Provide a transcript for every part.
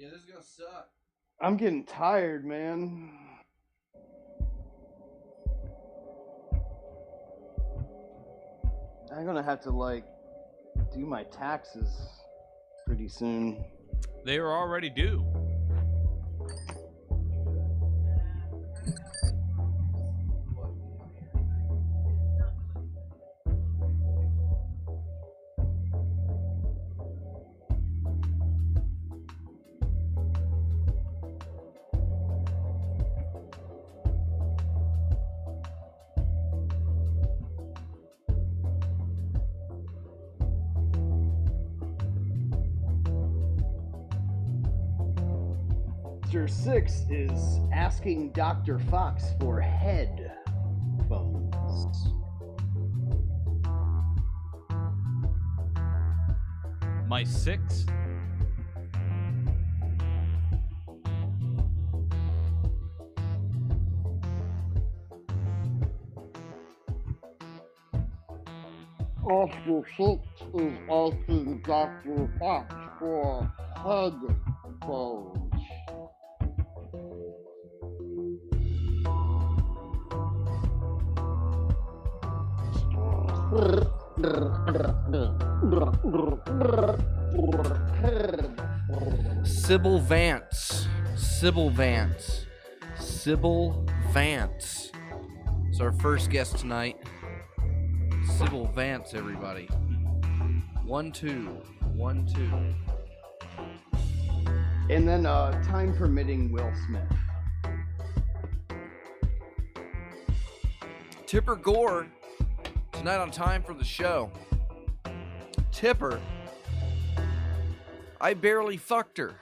Yeah, this is gonna suck. I'm getting tired, man. I'm gonna have to, like, do my taxes pretty soon. They are already due. Chapter 6 is asking Dr. Fox for headphones. My 6? Chapter 6 is asking Dr. Fox for headphones. Sybil Vance. Sybil Vance. Sybil Vance. It's our first guest tonight. Sybil Vance, everybody. 1, 2. 1, 2. And then, time permitting, Will Smith. Tipper Gore. Tonight on Time for the Show. Tipper. I barely fucked her.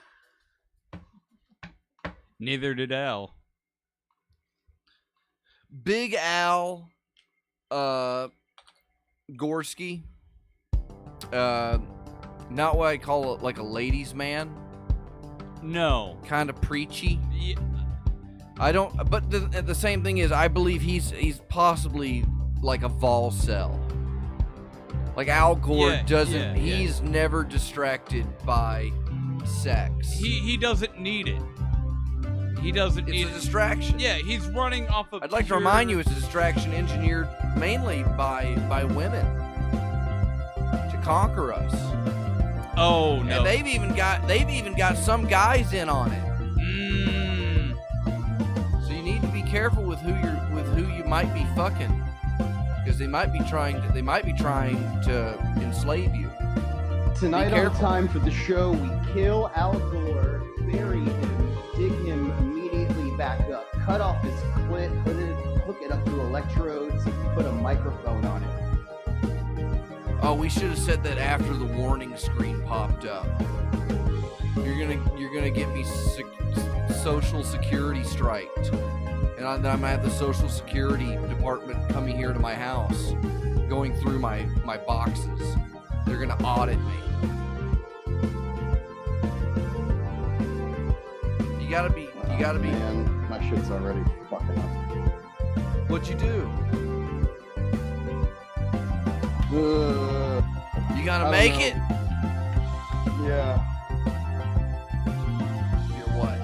Neither did Al. Big Al Gorski. Not what I call it, like a ladies' man. No. Kind of preachy. Yeah. I don't, but the same thing is, I believe he's possibly like a vol cell. Like Al Gore doesn't, he's never distracted by sex. He doesn't need it. He doesn't need it. It's a distraction. Yeah, he's running off of I'd like to remind you, it's a distraction engineered mainly by women to conquer us. Oh no. And they've even got some guys in on it. So you need to be careful with who you might be fucking, because they might be trying to enslave you. Tonight on Time for the Show, we kill Al Gore, bury him, dig him immediately back up, cut off his clit, hook it up to electrodes, and put a microphone on it. Oh, we should have said that after the warning screen popped up. You're gonna get me social security striked, and I'm gonna have the social security department coming here to my house, going through my boxes. They're gonna audit me. You gotta be. Man, my shit's already fucking up. What'd you do? You gonna make it? Yeah. You're what?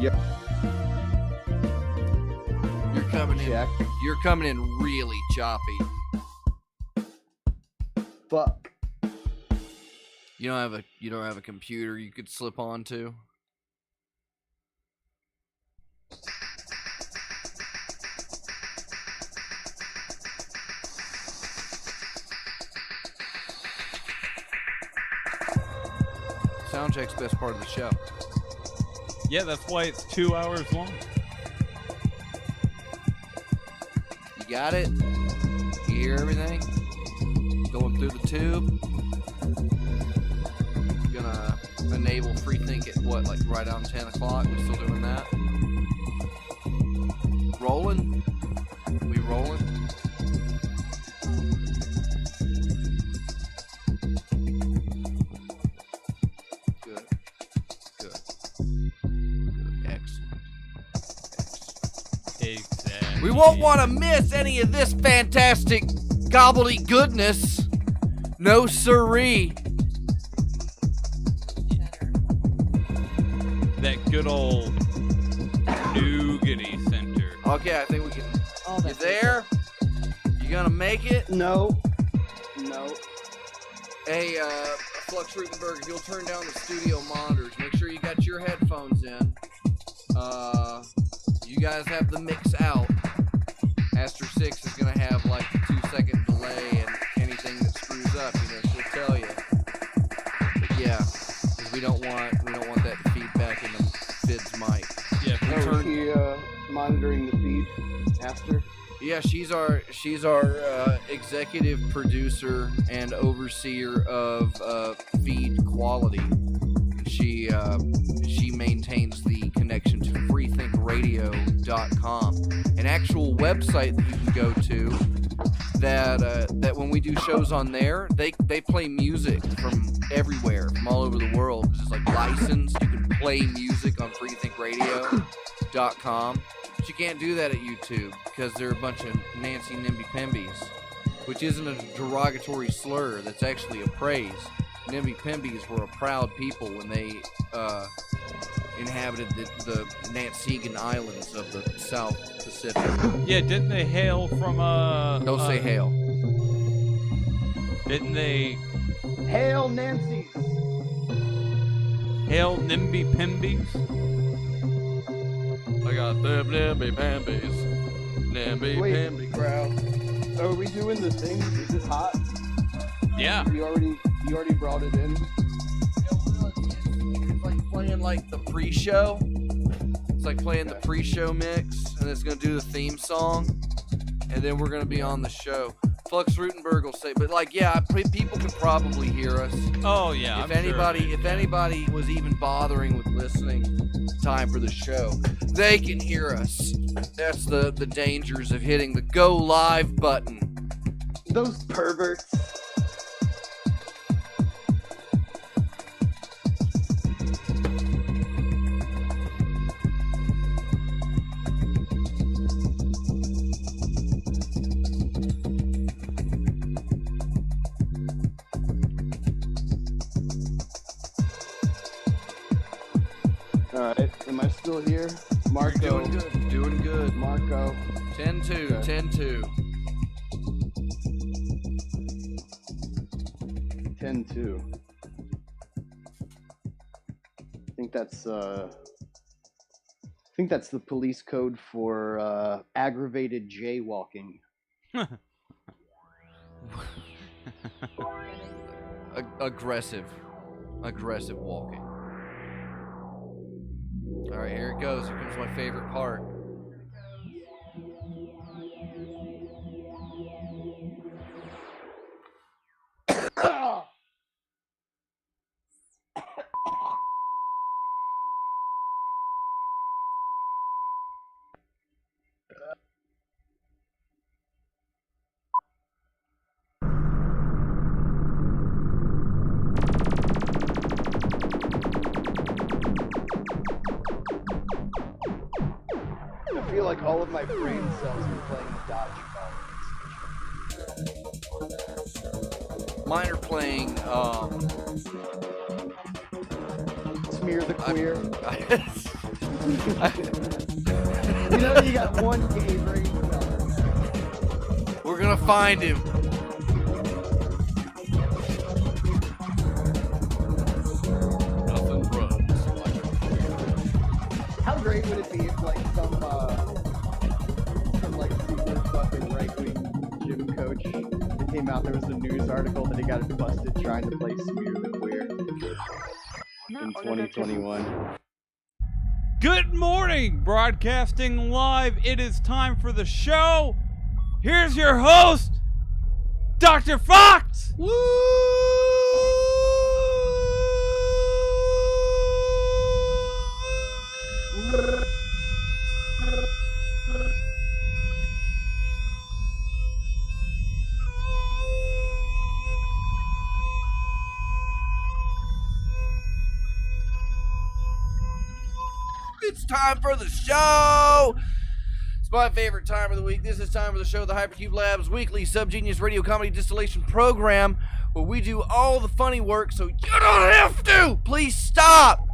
Yep. You're coming in really choppy. Fuck. You don't have a computer you could slip onto? Soundcheck's best part of the show. Yeah, that's why it's 2 hours long. You got it? You hear everything? Going through the tube? Gonna enable free think at what, like right on 10 o'clock? We still doing that? Rolling? We rolling? Good. Good. Exactly. We won't want to miss any of this fantastic gobbledy goodness. No siree. That good old nougaty center. Okay, I think we can. Oh, You that's there? You gonna make it? No. Hey, Flux Rutenberg, if you'll turn down the studio monitors, make sure you got your headphones in. You guys have the mix out. Aster 6 is gonna have like a 2-second delay, and anything that screws up, she'll tell you. But yeah, because we don't want that feedback in the Fid's mic. Yeah, Is she monitoring the feed, Aster? Yeah, she's our executive producer and overseer of feed quality. She maintains the connection to freethinkradio.com, an actual website that you can go to that when we do shows on there, they play music from everywhere, from all over the world. It's like licensed. You can play music on freethinkradio.com. But you can't do that at YouTube because they're a bunch of Nancy Nimby-Pimbies, which isn't a derogatory slur. That's actually a praise. Nimby-Pimbies were a proud people when they inhabited the Nansegan Islands of the South Pacific. Yeah, didn't they hail from Don't say hail. Didn't they Hail Nancy's! hail Nimby-Pimbies? I got them Nimby-Pimbies. Nimby-Pimby crowd. Are we doing the thing? Is it hot? Yeah. You already brought it in? It's like playing like the pre-show. It's like playing the pre-show mix, and it's gonna do the theme song, and then we're gonna be on the show. Flux Rutenberg will say, but like, yeah, people can probably hear us. Oh yeah. If anybody was even bothering with listening, time for the show, they can hear us. That's the dangers of hitting the go live button. Those perverts. Alright, am I still here? Marco. Doing good. Marco. 10-2, Okay. 10-2. 10-2. I think that's the police code for aggravated jaywalking. Aggressive walking. All right, here it goes. Here comes my favorite part. I feel like all of my brain cells are playing dodgeball. Mine are playing. Smear the queer. I- You know you got one gay brain cell. We're gonna find him. Nothing runs like a queer. How great would it be if like some like super fucking right-wing gym coach that came out, there was a news article that he got busted trying to play Smear the Queer in 2021. Good morning, broadcasting live. It is time for the show. Here's your host, Dr. Fox. Woo! It's time for the show. It's my favorite time of the week. This is time for the show, the Hypercube Lab's weekly Subgenius radio comedy distillation program, where we do all the funny work so you don't have to. Please stop.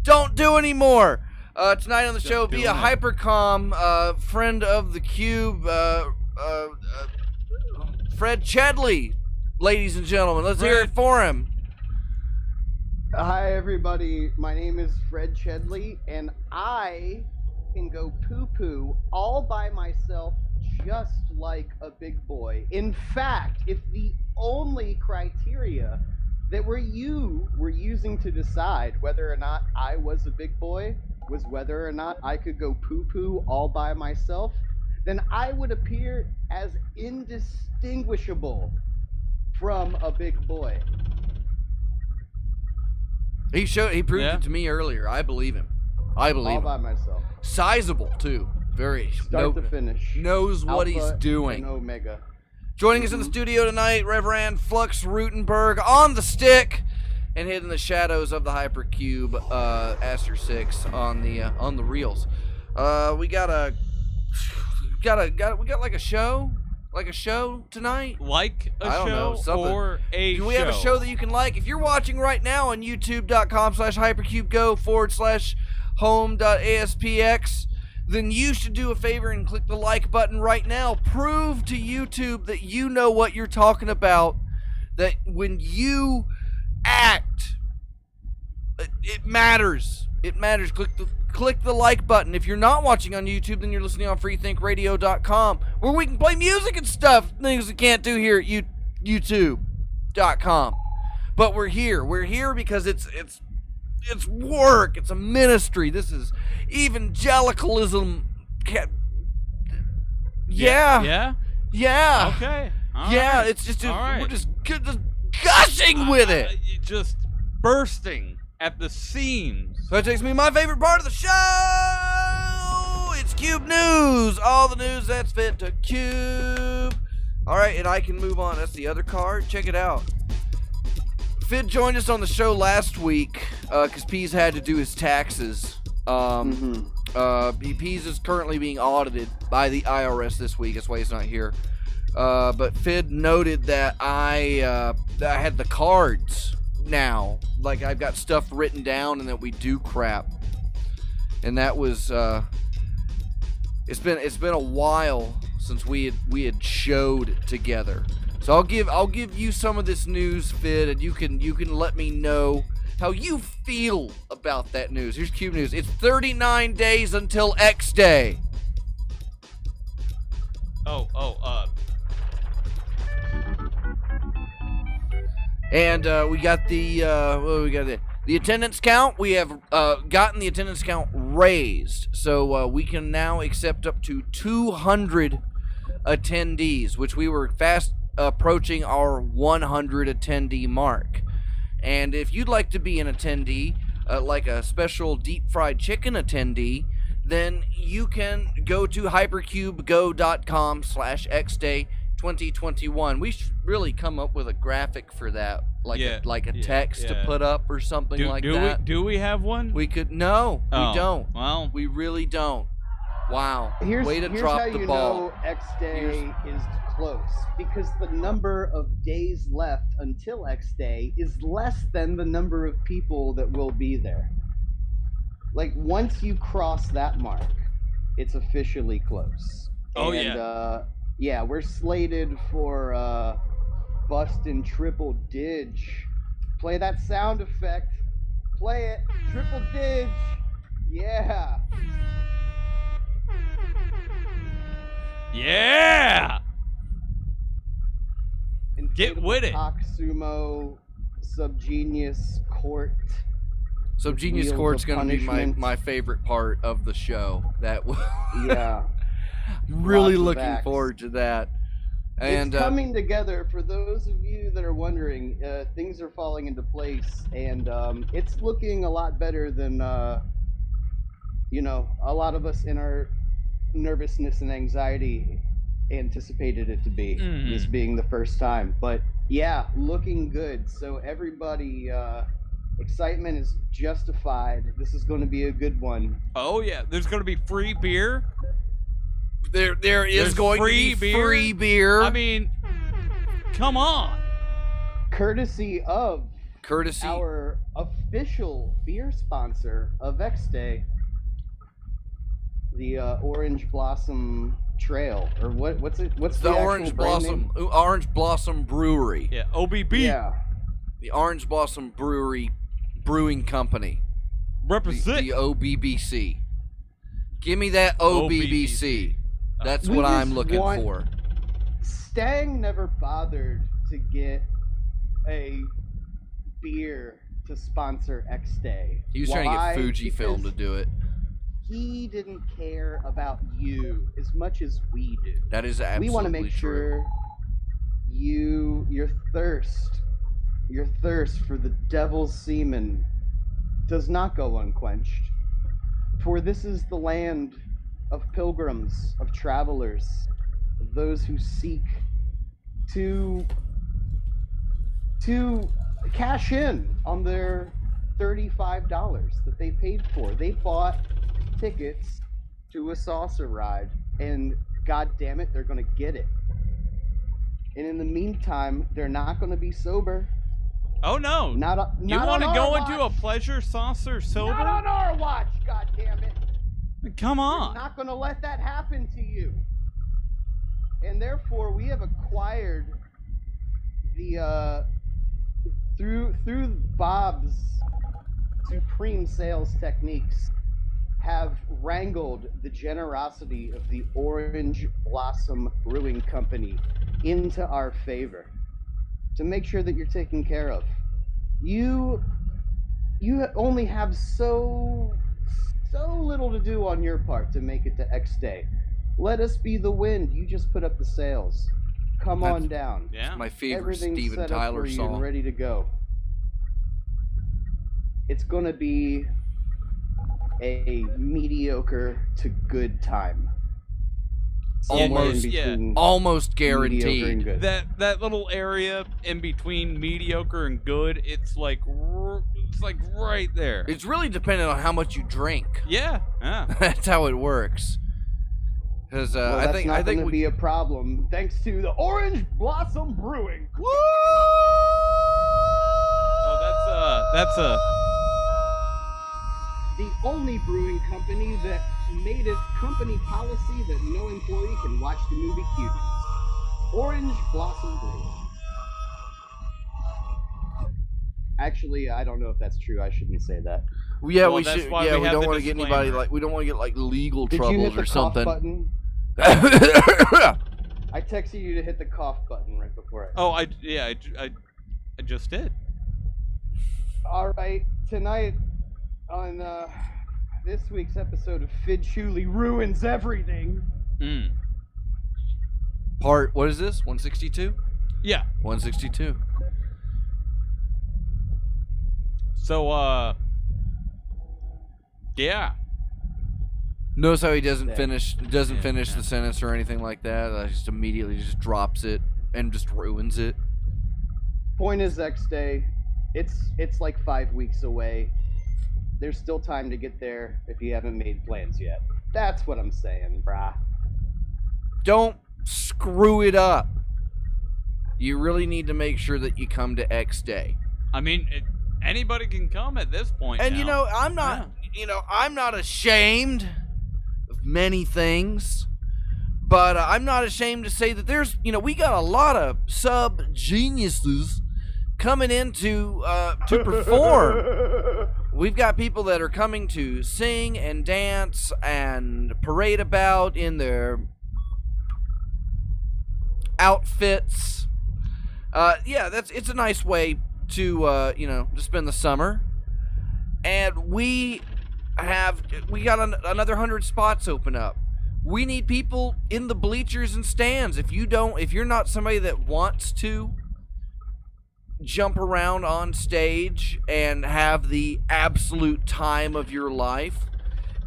Don't do anymore. Tonight on the show, via Hypercom, friend of the Cube, Fred Chedley, ladies and gentlemen. Let's hear it for him. Hi, everybody. My name is Fred Chedley, and I can go poo-poo all by myself just like a big boy. In fact, if the only criteria that you were using to decide whether or not I was a big boy was whether or not I could go poo-poo all by myself, then I would appear as indistinguishable from a big boy. He proved it to me earlier. I believe him. All by myself. Sizable too. Very start to finish. Knows what he's doing. And Omega. Joining us in the studio tonight, Reverend Flux Rutenberg on the stick and hid in the shadows of the Hypercube Aster 6 on the reels. We got like a show. Like a show tonight? Like a I don't show know, something. or a show? Do we have a show that you can like? If you're watching right now on youtube.com/hypercubego/home.aspx, then you should do a favor and click the like button right now. Prove to YouTube that you know what you're talking about, that when you act, it matters. It matters. Click the like button. If you're not watching on YouTube, then you're listening on freethinkradio.com, where we can play music and stuff, things we can't do here at youtube.com. But we're here. We're here because it's work. It's a ministry. This is evangelicalism. Yeah. Okay. All yeah. right. It's just All right. we're just gushing with it. Just bursting at the seams. So that takes me to my favorite part of the show. It's Cube News. All the news that's fit to Cube. All right, and I can move on. That's the other card. Check it out. Fid joined us on the show last week because Pease had to do his taxes. Pease is currently being audited by the IRS this week. That's why he's not here. But Fid noted that I had the cards now. Like, I've got stuff written down and that we do crap. And that was it's been a while since we had showed together. So I'll give you some of this news, Fid, and you can let me know how you feel about that news. Here's Cube News. It's 39 days until X Day. And we got the attendance count. We have gotten the attendance count raised, so we can now accept up to 200 attendees, which we were fast approaching our 100 attendee mark. And if you'd like to be an attendee, like a special deep fried chicken attendee, then you can go to hypercubego.com/xday2021. We should really come up with a graphic for that, like a text to put up or something like that. Do we have one? We could. No, we don't. Well, we really don't. Wow. Way to drop the ball. Know X Day is close, because the number of days left until X Day is less than the number of people that will be there. Like, once you cross that mark, it's officially close. Yeah, we're slated for bustin' triple dig. Play that sound effect. Play it. Triple dig. Yeah. Yeah. Get with it. Sumo Subgenius Court. Subgenius Court's going to be my favorite part of the show. Yeah. Really looking forward to that. And it's coming together. For those of you that are wondering, things are falling into place, and it's looking a lot better than a lot of us in our nervousness and anxiety anticipated it to be. This being the first time, but yeah, looking good. So everybody, excitement is justified. This is going to be a good one. Oh yeah, there's going to be free beer. There is There's going free to be beer. free beer. I mean, come on. Courtesy of courtesy. our official beer sponsor of X Day, the Orange Blossom Trail, or what's it? What's the the Orange actual brand Blossom name? Orange Blossom Brewery. Yeah, OBB. Yeah, The Orange Blossom Brewery Brewing Company. Represent. The OBBC. Give me that OBBC. That's We what I'm just looking want- for. Stang never bothered to get a beer to sponsor X Day. He was trying to Why? get Fujifilm to Because do it. he didn't care about you as much as we do. That is absolutely We want to make true. sure your thirst for the devil's semen does not go unquenched. For this is the land of pilgrims, of travelers, of those who seek to cash in on their $35 that they paid for. They bought tickets to a saucer ride, and god damn it, they're gonna get it. And in the meantime, they're not gonna be sober. Oh no. You want to go into a pleasure saucer sober? Not on our watch, god damn it. Come We're on. not going to let that happen to you. And therefore, we have acquired the through Bob's supreme sales techniques, have wrangled the generosity of the Orange Blossom Brewing Company into our favor to make sure that you're taken care of. You only have so little to do on your part to make it to X Day. Let us be the wind. You just put up the sails. Come That's- on down. Yeah. My favorite Everything's Steven set up Tyler for you and song. ready to go. It's gonna be a mediocre to good time. Somewhere Almost, in yeah. between Almost mediocre and guaranteed. good. That little area in between mediocre and good, it's like right there. It's really dependent on how much you drink. Yeah. Yeah. That's how it works. Because Well, I that's think not I think going to we. be a problem thanks to the Orange Blossom Brewing. Woo! Oh, that's The only brewing company that made it company policy that no employee can watch the movie Cuties. Orange Blossom Brewing. Actually, I don't know if that's true. I shouldn't say that. Yeah, Well, we that's should. why Yeah, we we have don't the want to get anybody disclaimer. we don't want to get like legal Did you hit troubles the or cough something. button? I texted you to hit the cough button right before I. Oh, I just did. All right, tonight on this week's episode of Fid Chuli Ruins Everything. Mm. Part. What is this? 162. Yeah. 162. So yeah. Notice how he doesn't Yeah. finish Yeah, finish yeah. the sentence or anything like that. Just immediately just drops it and just ruins it. Point is X Day. It's like 5 weeks away. There's still time to get there if you haven't made plans yet. That's what I'm saying, brah. Don't screw it up. You really need to make sure that you come to X Day. I mean, anybody can come at this point. And now. you know, I'm not ashamed of many things, but I'm not ashamed to say that there's, we got a lot of sub geniuses coming in to perform. We've got people that are coming to sing and dance and parade about in their outfits. It's a nice way to to spend the summer. And we got another 100 spots open up. We need people in the bleachers and stands. If you're not somebody that wants to jump around on stage and have the absolute time of your life,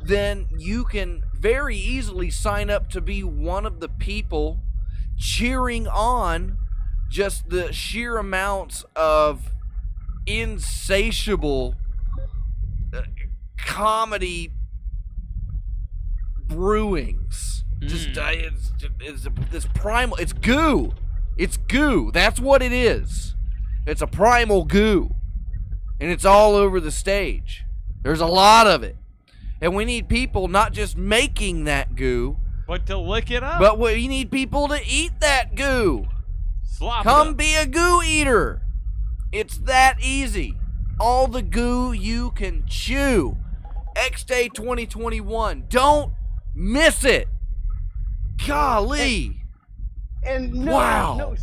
then you can very easily sign up to be one of the people cheering on just the sheer amounts of insatiable comedy brewings It's this primal. It's goo. It's goo. That's what it is. It's a primal goo, and it's all over the stage. There's a lot of it, and we need people not just making that goo, but to lick it up. but we need people to eat that goo. Slop it Come up. be a goo eater. It's that easy. All the goo you can chew. X Day 2021. Don't miss it. Golly. And no, Wow.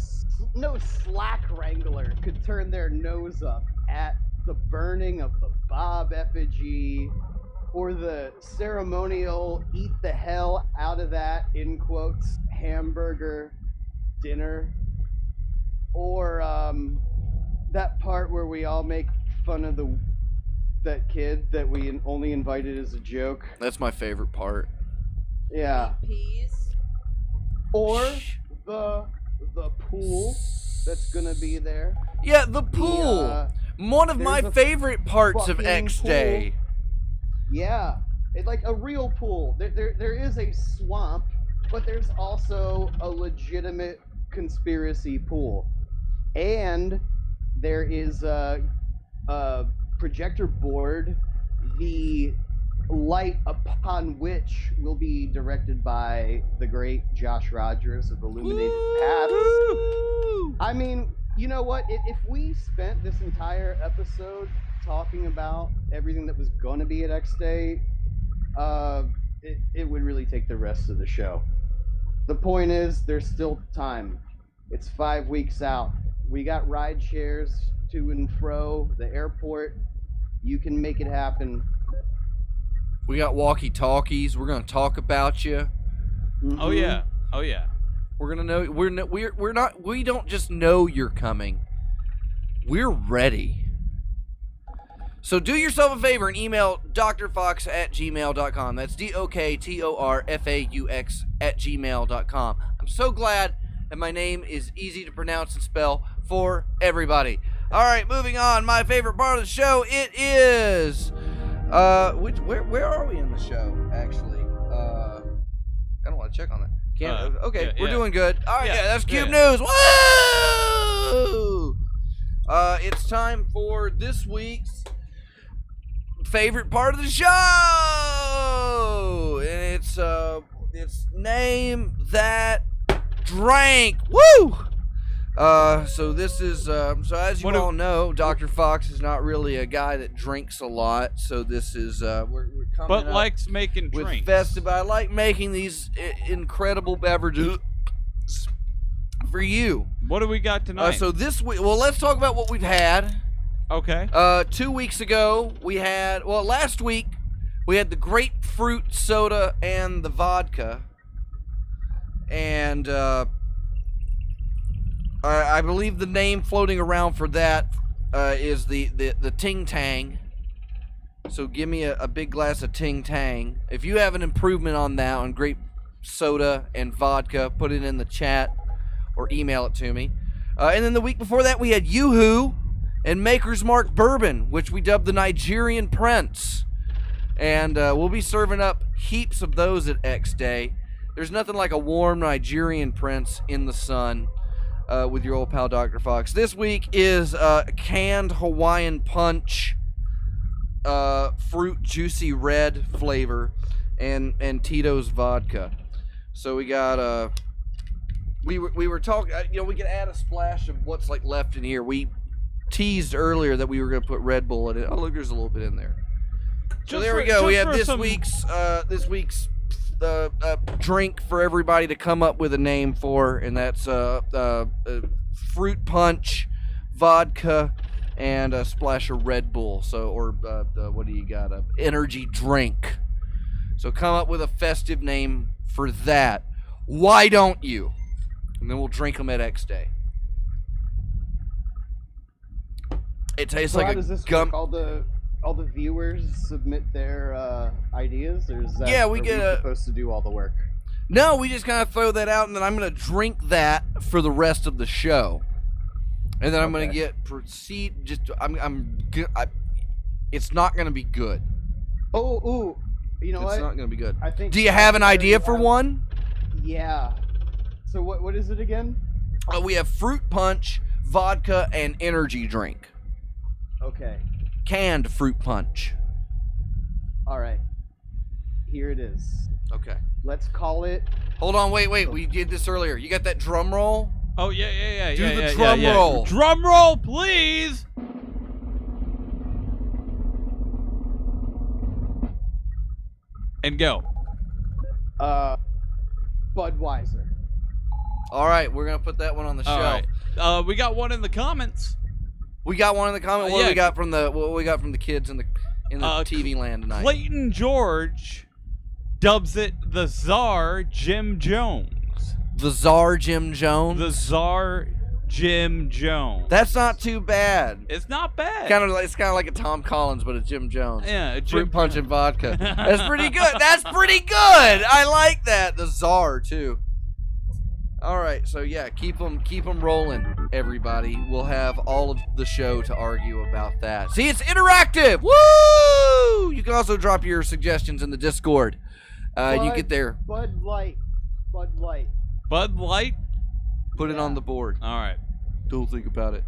no slack wrangler could turn their nose up at the burning of the Bob effigy or the ceremonial eat the hell out of that, in quotes, hamburger dinner, or that part where we all make fun of that kid that we only invited as a joke. That's my favorite part. Yeah. Peas. Or the pool that's gonna be there. Yeah, the pool. One of my there's a favorite parts of fucking X pool. Day. Yeah, it's like a real pool. There is a swamp, but there's also a legitimate conspiracy pool, and there is a projector board. The light upon which will be directed by the great Josh Rogers of Illuminated Paths. I mean, you know what? If we spent this entire episode talking about everything that was going to be at X Day, it would really take the rest of the show. The point is, there's still time. It's 5 weeks out. We got ride shares to and fro the airport. You can make it happen. We got walkie-talkies. We're gonna talk about you. Oh yeah. Oh yeah. We're gonna know. We're not. We don't just know you're coming. We're ready. So do yourself a favor and email drfox@gmail.com. That's DOKTORFAUX@gmail.com. I'm so glad that my name is easy to pronounce and spell for everybody. All right, moving on. My favorite part of the show. It is. Where are we in the show? Actually, I don't want to check on that. Okay, yeah, we're yeah. doing good. All right, Yeah, yeah, that's Cube yeah. News. Woo! It's time for this week's favorite part of the show, and it's Name That Drank. Woo! So this is so as you all know, Dr. Fox is not really a guy that drinks a lot. So this is we're coming But up likes making with drinks. festive. I like making these incredible beverages for you. What do we got tonight? So this week, well, let's talk about what we've had. Okay. 2 weeks ago last week we had the grapefruit soda and the vodka, and I believe the name floating around for that is the Ting Tang. So give me a big glass of Ting Tang. If you have an improvement on that, on grape soda and vodka, put it in the chat or email it to me. And then the week before that, we had Yoo-Hoo and Maker's Mark Bourbon, which we dubbed the Nigerian Prince. And we'll be serving up heaps of those at X Day. There's nothing like a warm Nigerian Prince in the sun with your old pal Dr. Fox. This week is canned Hawaiian Punch, fruit juicy red flavor, and Tito's vodka. So we got we were talking, we could add a splash of what's like left in here. We teased earlier that we were going to put Red Bull in it. Oh, look, there's a little bit in there. So there we go. We have this week's drink for everybody to come up with a name for, and that's fruit punch, vodka, and a splash of Red Bull. So, or what do you got? A energy drink. So come up with a festive name for that. Why don't you? And then we'll drink them at X Day. It tastes So like how a does this gum. work? All the viewers submit their ideas, or is that we get supposed to do all the work? No, we just kind of throw that out, and then I'm going to drink that for the rest of the show, and then I'm going to proceed. It's not going to be good. Oh, you know what? It's not going to be good. I think. Do you have an idea for one? Yeah. So what is it again? We have fruit punch, vodka, and energy drink. Okay. Canned fruit punch. All right. Here it is. Okay. Let's call it. Hold on, wait. We did this earlier. You got that drum roll? Oh, yeah. Do the drum roll. Drum roll, please. And go. Budweiser. All right, we're gonna put that one on the show. All right. We got one in the comments. We got one in the comment. What yeah. do we got from the kids in the TV land tonight? Clayton George dubs it the Czar Jim Jones. The Czar Jim Jones. The Czar Jim Jones. That's not too bad. It's not bad. It's kind of like a Tom Collins, but a Jim Jones. Yeah, Fruit punch and vodka. That's pretty good. That's pretty good. I like that. The Czar too. All right, so yeah, keep them rolling, everybody. We'll have all of the show to argue about that. See, it's interactive. Woo! You can also drop your suggestions in the Discord. You get there. Bud Light. Bud Light. Put it on the board. All right. Don't think about it.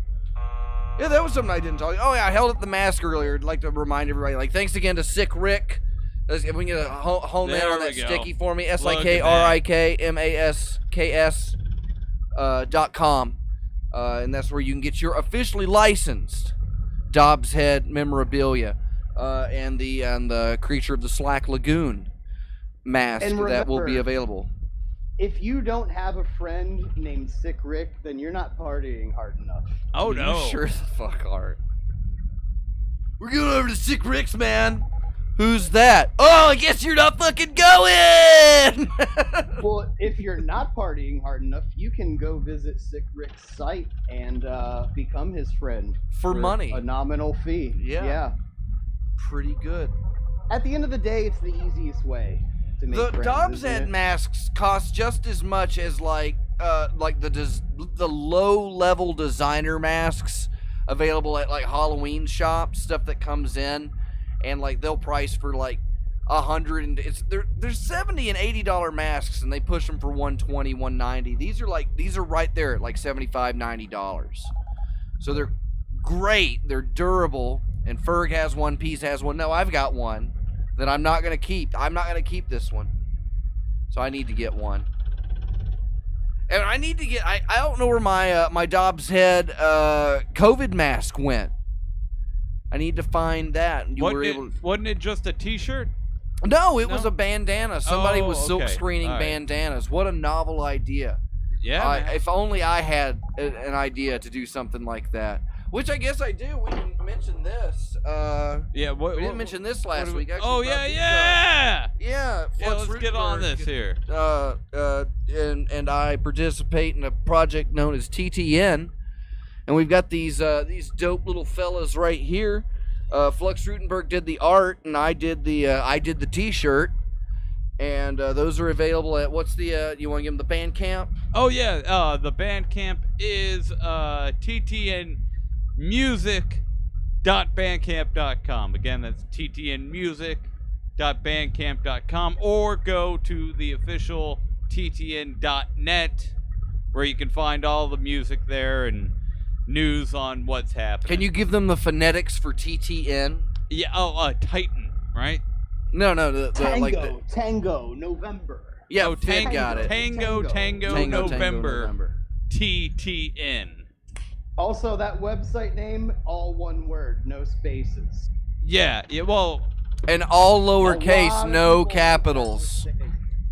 Yeah, that was something I didn't talk. Oh yeah, I held up the mask earlier. I'd like to remind everybody. Like, thanks again to Sick Rick. If we can get a home in on that sticky for me, SIKRIKMASKS.com, and that's where you can get your officially licensed Dobbs Head memorabilia and the Creature of the Slack Lagoon mask that will be available. If you don't have a friend named Sick Rick, then you're not partying hard enough. Oh no! You sure the fuck are. We're going over to Sick Rick's, man. Who's that? Oh, I guess you're not fucking going! Well, if you're not partying hard enough, you can go visit Sick Rick's site and become his friend. For money. A nominal fee. Yeah. Pretty good. At the end of the day, it's the easiest way to make friends. The Dobbs Head masks cost just as much as like the low-level designer masks available at like Halloween shops, stuff that comes in. And like they'll price for like $100 and there's $70 and $80 masks and they push them for $120, $190. These are right there at like $75, $90. So they're great. They're durable. And Ferg has one, Peace has one. No, I've got one that I'm not gonna keep. I'm not gonna keep this one. So I need to get one. And I need to get. I don't know where my Dobbs Head COVID mask went. I need to find that. Wasn't it just a T-shirt? No, it was a bandana. Somebody was silk okay. screening bandanas. What a novel idea. Yeah. If only I had an idea to do something like that. Which I guess I do. We didn't mention this. We didn't mention this last week. Actually, oh, yeah. Flux Let's get on this here. And I participate in a project known as TTN. And we've got these dope little fellas right here. Flux Rutenberg did the art, and I did the T-shirt. And those are available at you want to give them the Bandcamp? Oh yeah, the Bandcamp is ttnmusic.bandcamp.com. Again, that's ttnmusic.bandcamp.com, or go to the official ttn.net, where you can find all the music there and news on what's happening. Can you give them the phonetics for TTN? Yeah. Titan, right? No. The Tango, November. Yeah, Tango. Got it. Tango, November. TTN. Also, that website name, all one word, no spaces. Yeah. Well. And all lowercase, no capitals.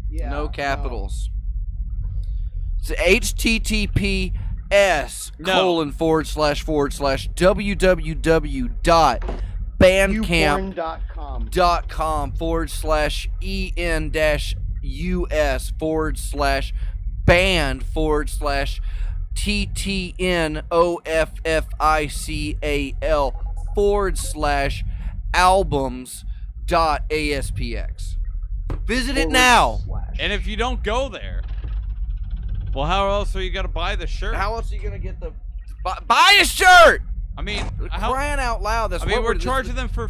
Yeah, no capitals. No. It's https://www.bandcamp.com/en-us/albums.aspx. Visit it now. And if you don't go there, well, how else are you gonna buy the shirt? How else are you gonna get the buy a shirt? I mean, crying out loud! That's what we're charging them for.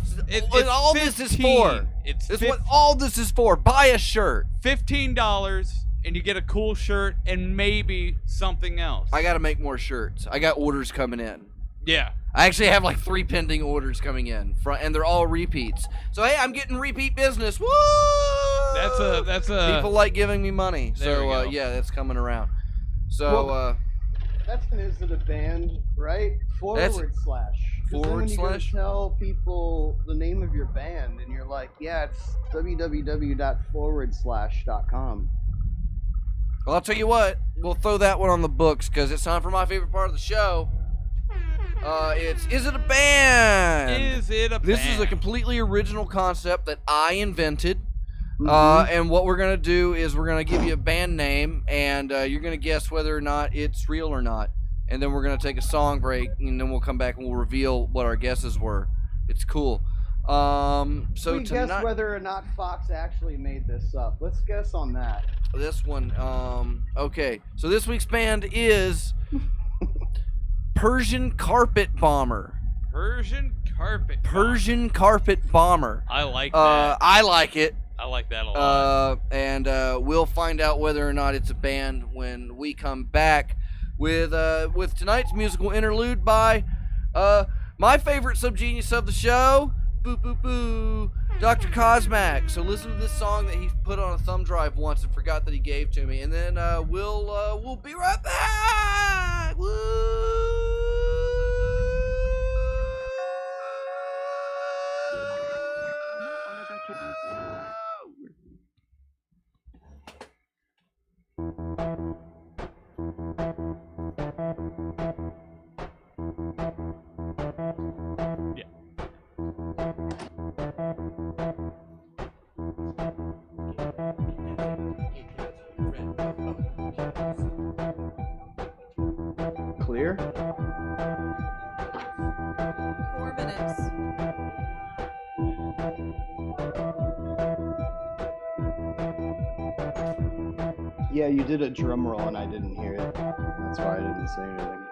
All this is for. It's what all this is for. Buy a shirt. $15 and you get a cool shirt and maybe something else. I got to make more shirts. I got orders coming in. Yeah. I actually have like 3 pending orders coming in, and they're all repeats. So hey, I'm getting repeat business. Woo! That's a. People like giving me money. There we So go. yeah, that's coming around. So That's an is it a band, right? Forward slash. 'Cause then when you go to tell people the name of your band, and you're like, yeah, it's www.forward/.com. well, I'll tell you what. We'll throw that one on the books because it's time for my favorite part of the show. Is it a band? Is it a band? This is a completely original concept that I invented. Mhm. And what we're gonna do is we're gonna give you a band name, and you're gonna guess whether or not it's real or not. And then we're gonna take a song break, and then we'll come back and we'll reveal what our guesses were. It's cool. So we tonight, guess whether or not Fox actually made this up. Let's guess on that. this one. Okay. So this week's band is Persian Carpet Bomber. Persian Carpet. Persian Carpet Bomber. I like that. I like it. I like that a lot. And we'll find out whether or not it's a band when we come back with tonight's musical interlude by my favorite subgenius of the show, boo boo boo, Dr. Cosmac. So listen to this song that he put on a thumb drive once and forgot that he gave to me, and then we'll be right back. Woo! Clear? 4 minutes. Yeah, you did a drum roll and I didn't hear it. That's why I didn't say anything.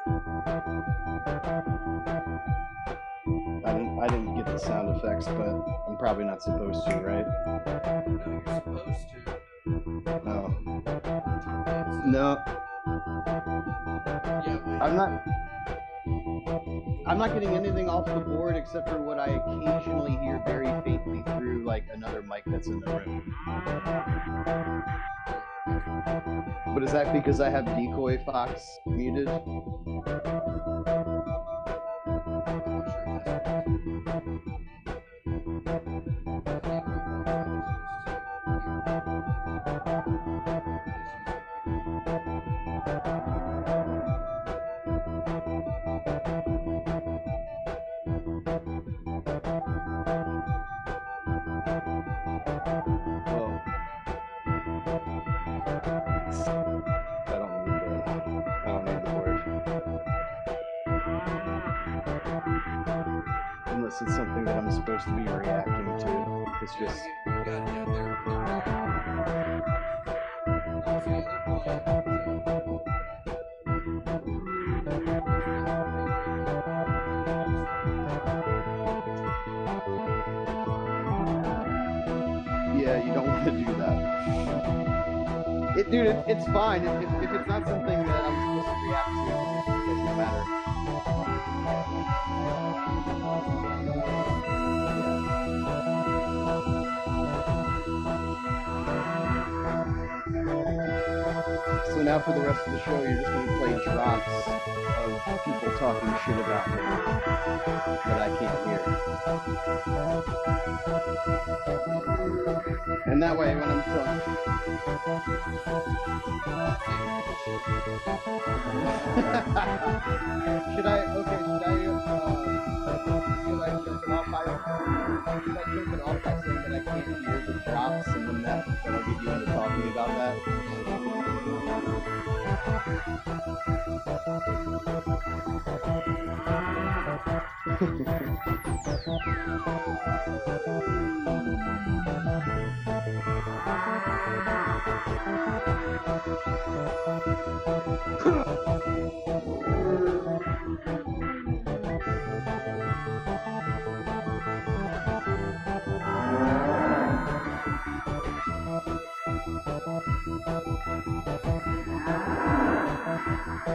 I didn't get the sound effects, but I'm probably not supposed to, right? No, you're supposed to. No. No. Yeah, wait. I'm not getting anything off the board except for what I occasionally hear very faintly through like another mic that's in the room. But is that because I have Decoy Fox muted? Unless it's something that I'm supposed to be reacting to. It's just... Yeah, you don't want to do that. Dude, it's fine. If it's not something that I'm supposed to react to, it doesn't matter. So now for the rest of the show, you're just going to play drops of people talking shit about me that I can't hear. And that way, when I'm done... should I jump it off by saying that I can't hear the drops, and then that'll get you into talking about that? Bring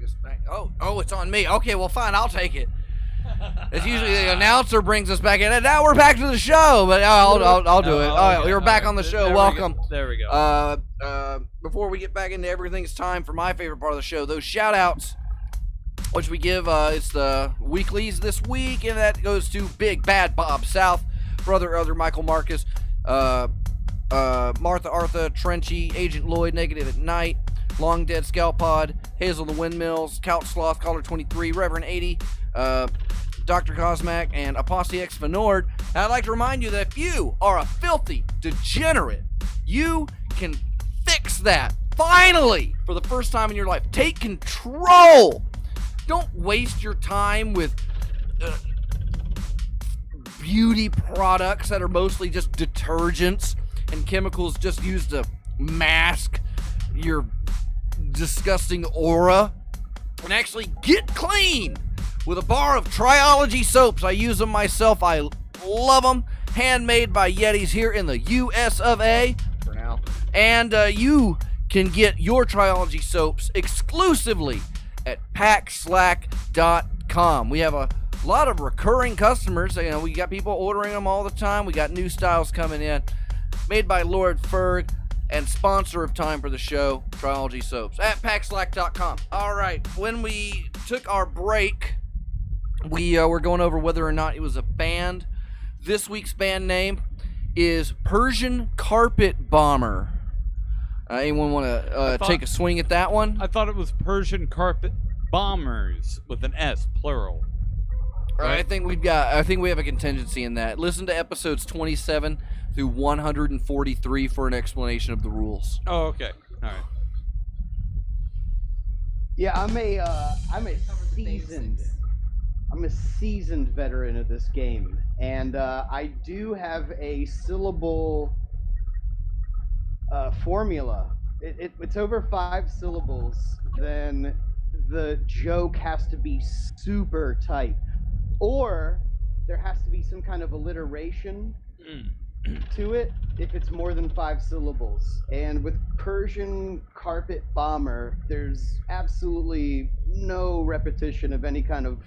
us back. Oh, it's on me. Okay, well, fine, I'll take it. It's usually the announcer brings us back in, and now we're back to the show. But I'll do it. All right, we're back on the show. Welcome. There we go. Before we get back into everything, it's time for my favorite part of the show, those shout-outs, which we give. It's the weeklies this week, and that goes to Big Bad Bob South, Brother Michael Marcus, Martha Artha, Trenchy, Agent Lloyd, Negative at Night, Long Dead Scout Pod, Hazel the Windmills, Couch Sloth, Caller 23, Reverend 80, Dr. Cosmac, and Apostle X Venord. And I'd like to remind you that if you are a filthy degenerate, you can fix that. Finally, for the first time in your life, take control. Don't waste your time with beauty products that are mostly just detergents and chemicals just used to mask your disgusting aura, and actually get clean with a bar of Triology soaps. I use them myself. I love them. Handmade by Yetis here in the US of A for now. And you can get your Triology soaps exclusively at packslack.com. We have a lot of recurring customers. You know, we got people ordering them all the time. We got new styles coming in. Made by Lord Ferg and sponsor of time for the show, Triology soaps at packslack.com. All right, when we took our break, we were going over whether or not it was a band. This week's band name is Persian Carpet Bomber. Anyone want to take a swing at that one? I thought it was Persian Carpet Bombers with an S, plural. Right. I think we have a contingency in that. Listen to episodes 27 through 143 for an explanation of the rules. Oh, okay. All right. Yeah, I'm a seasoned veteran of this game, and I do have a syllable formula. It's over 5 syllables, then the joke has to be super tight, or there has to be some kind of alliteration to it if it's more than 5 syllables. And with Persian Carpet Bomber, there's absolutely no repetition of any kind of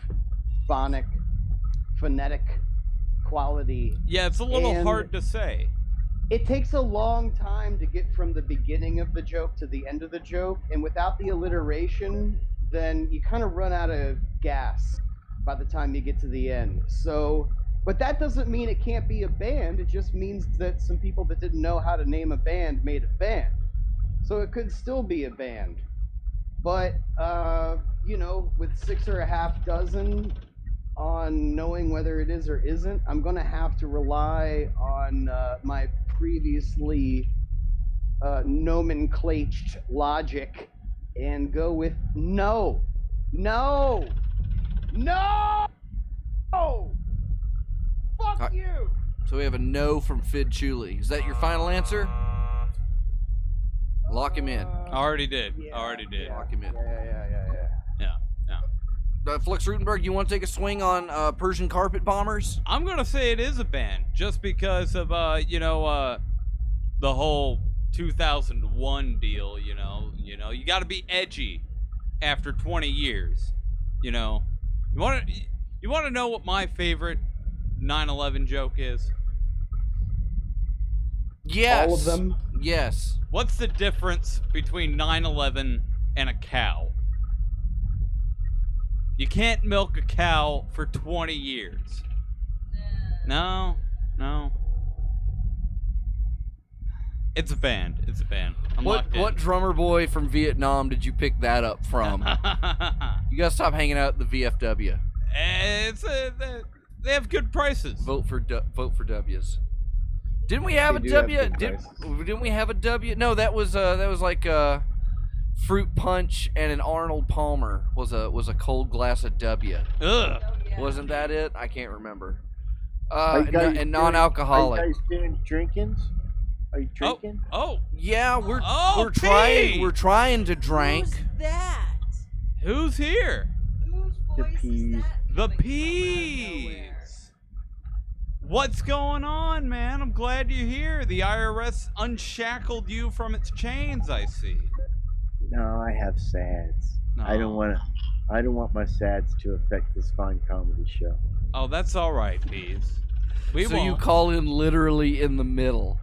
phonetic quality. Yeah, it's a little hard to say. It takes a long time to get from the beginning of the joke to the end of the joke, and without the alliteration, then you kind of run out of gas by the time you get to the end. So, but that doesn't mean it can't be a band. It just means that some people that didn't know how to name a band made a band. So it could still be a band. But, you know, with 6 or a half dozen on knowing whether it is or isn't, I'm going to have to rely on my previously nomenclated logic and go with no. Fuck you! So we have a no from Fid Chuli. Is that your final answer? Lock him in. Already did. Yeah, Already did. yeah. Lock him in. Yeah. Flux Rutenberg, you want to take a swing on Persian Carpet Bombers? I'm gonna say it is a band, just because of the whole 2001 deal. You got to be edgy after 20 years. You want to know what my favorite 9/11 joke is? Yes. All of them? Yes. What's the difference between 9/11 and a cow? You can't milk a cow for 20 years. No. It's a band. It's a band. I'm What locked in. what drummer boy from Vietnam did you pick that up from? You gotta stop hanging out at the VFW. They have good prices. Vote for W's. Didn't we have They a do have W? good Didn't we have a W? No, that was like fruit punch and an Arnold Palmer was a cold glass of W. Ugh. Oh, yeah. Wasn't that it? I can't remember. Are you guys And doing- non-alcoholic. Are you guys doing drinkings? Are you drinking? Oh, Yeah, we're P! trying to drink. Who's that? who's here? Whose The voice peas. is that? The coming from out of nowhere? Peas. What's going on, man? I'm glad you're here. The IRS unshackled you from its chains, I see. No, I have sads. I don't No. want my sads to affect this fine comedy show. Oh, that's all right, Peas. We So won't. you call in literally in the middle.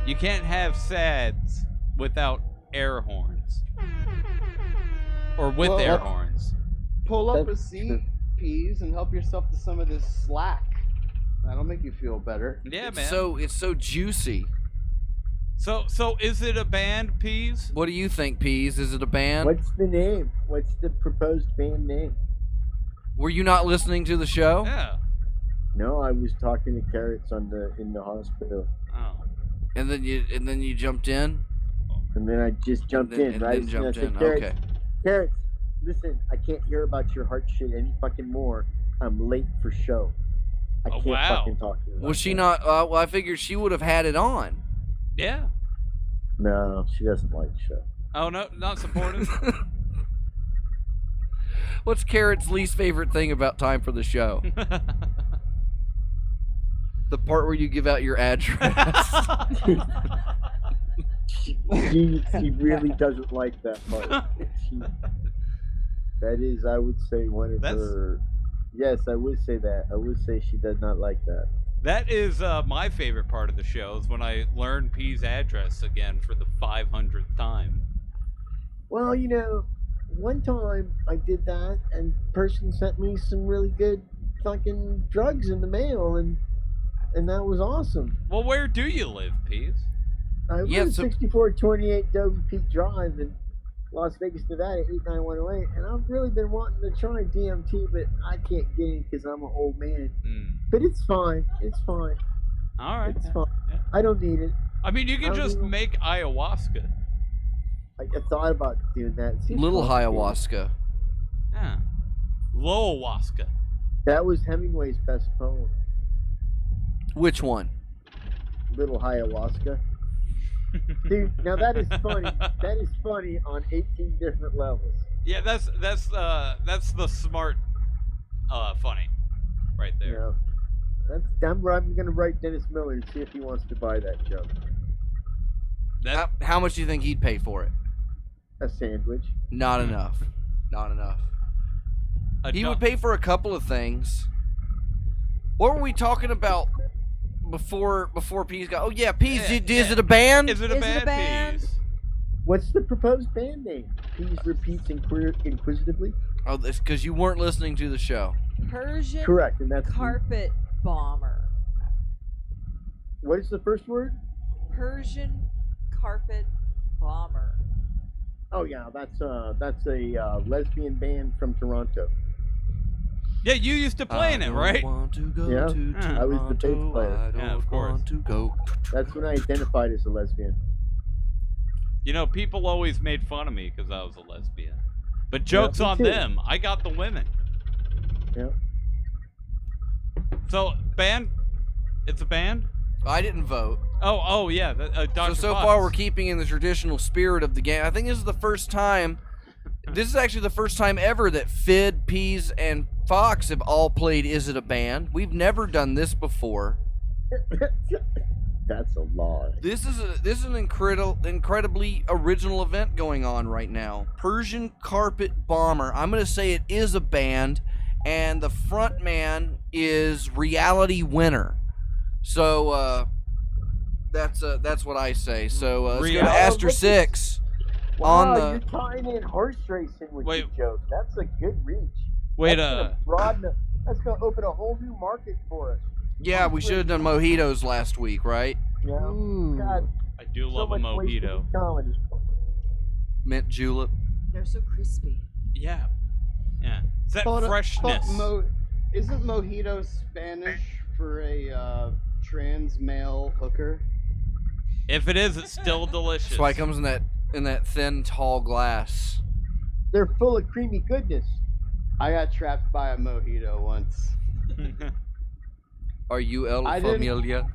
You can't have sads without air horns. Or with Well, air horns. Pull up a That's seat, true. Peas, and help yourself to some of this slack. That'll make you feel better. Yeah, It's man. it's so juicy. So is it a band, Peas? What do you think, Peas? Is it a band? What's the name? What's the proposed band name? Were you not listening to the show? Yeah. No, I was talking to Carrots in the hospital, Oh. And then you jumped in. and then I just jumped in, and right? then jumped I said, in. Carrots, Okay. Carrots, listen, I can't hear about your heart shit any fucking more. I'm late for show. I Oh, can't wow. fucking talk to you. Was about she that. not? Well, I figured she would have had it on. Yeah. No, she doesn't like the show. Oh no, not supportive. What's Carrot's least favorite thing about Time for the Show? The part where you give out your address. She really doesn't like that part. That is, I would say, one of That's- her. Yes, I would say that. I would say she does not like that. That is my favorite part of the show is when I learn P's address again for the 500th time. Well, one time I did that, and person sent me some really good fucking drugs in the mail, and that was awesome. Well, where do you live, P's? I live Yeah, at so- 6428 Dover Peak Drive in Las Vegas, Nevada, 89108, and I've really been wanting to try DMT, but I can't get it because I'm an old man. But it's fine. It's fine. All right. It's fine. Yeah. I don't need it. I mean, you can I don't just even- make ayahuasca. I thought about doing that. It seems Little complicated. ayahuasca. Yeah. Loahuasca. That was Hemingway's best poem. Which one? Little ayahuasca. Dude, now that is funny. That is funny on 18 different levels. Yeah, that's the smart funny right there. I'm gonna write Dennis Miller and see if he wants to buy that joke. How much do you think he'd pay for it? A sandwich. Not enough. Not enough. He Adu- would pay for a couple of things. What were we talking about before Peas got? Oh yeah, Peas. Yeah, Is yeah. it a band? Is it a Is it a band, band? Peas? What's the proposed band name? Please repeats inquisitively. Oh, it's because you weren't listening to the show. Persian Correct, and that's carpet bomber. what is the first word? Persian carpet bomber. Oh yeah, that's a lesbian band from Toronto. Yeah, you used to play in it, right? Want to go Yeah, to I was the bass Toronto, player. I don't Yeah, of course. want to go. That's when I identified as a lesbian. You know, people always made fun of me because I was a lesbian. But joke's me on too. them. I got the women. Yeah. So, band? It's a band? I didn't vote. Oh, yeah. Dr. So Fox. far, we're keeping in the traditional spirit of the game. I think this is the first time. This is actually the first time ever that Fid, Peas, and Fox have all played Is It a Band? We've never done this before. That's a lie. This is an incredibly original event going on right now. Persian Carpet Bomber. I'm going to say it is a band, and the front man is Reality Winner. So that's what I say. So let's go to Reality- Aster 6. Wow, on the- you're tying in horse racing with Wait. your joke. That's a good reach. Wait, That's gonna broaden. That's gonna open a whole new market for us. Yeah, we should have done mojitos last week, right? Yeah. Ooh. God, I do so love a much wasted mojito. comedy. Mint julep. They're so crispy. Yeah. Yeah. It's that Thought- freshness. Isn't mojito Spanish for a trans male hooker? If it is, it's still delicious. That's why it comes in that thin, tall glass. They're full of creamy goodness. I got trapped by a mojito once. Are you El I didn't- Familia?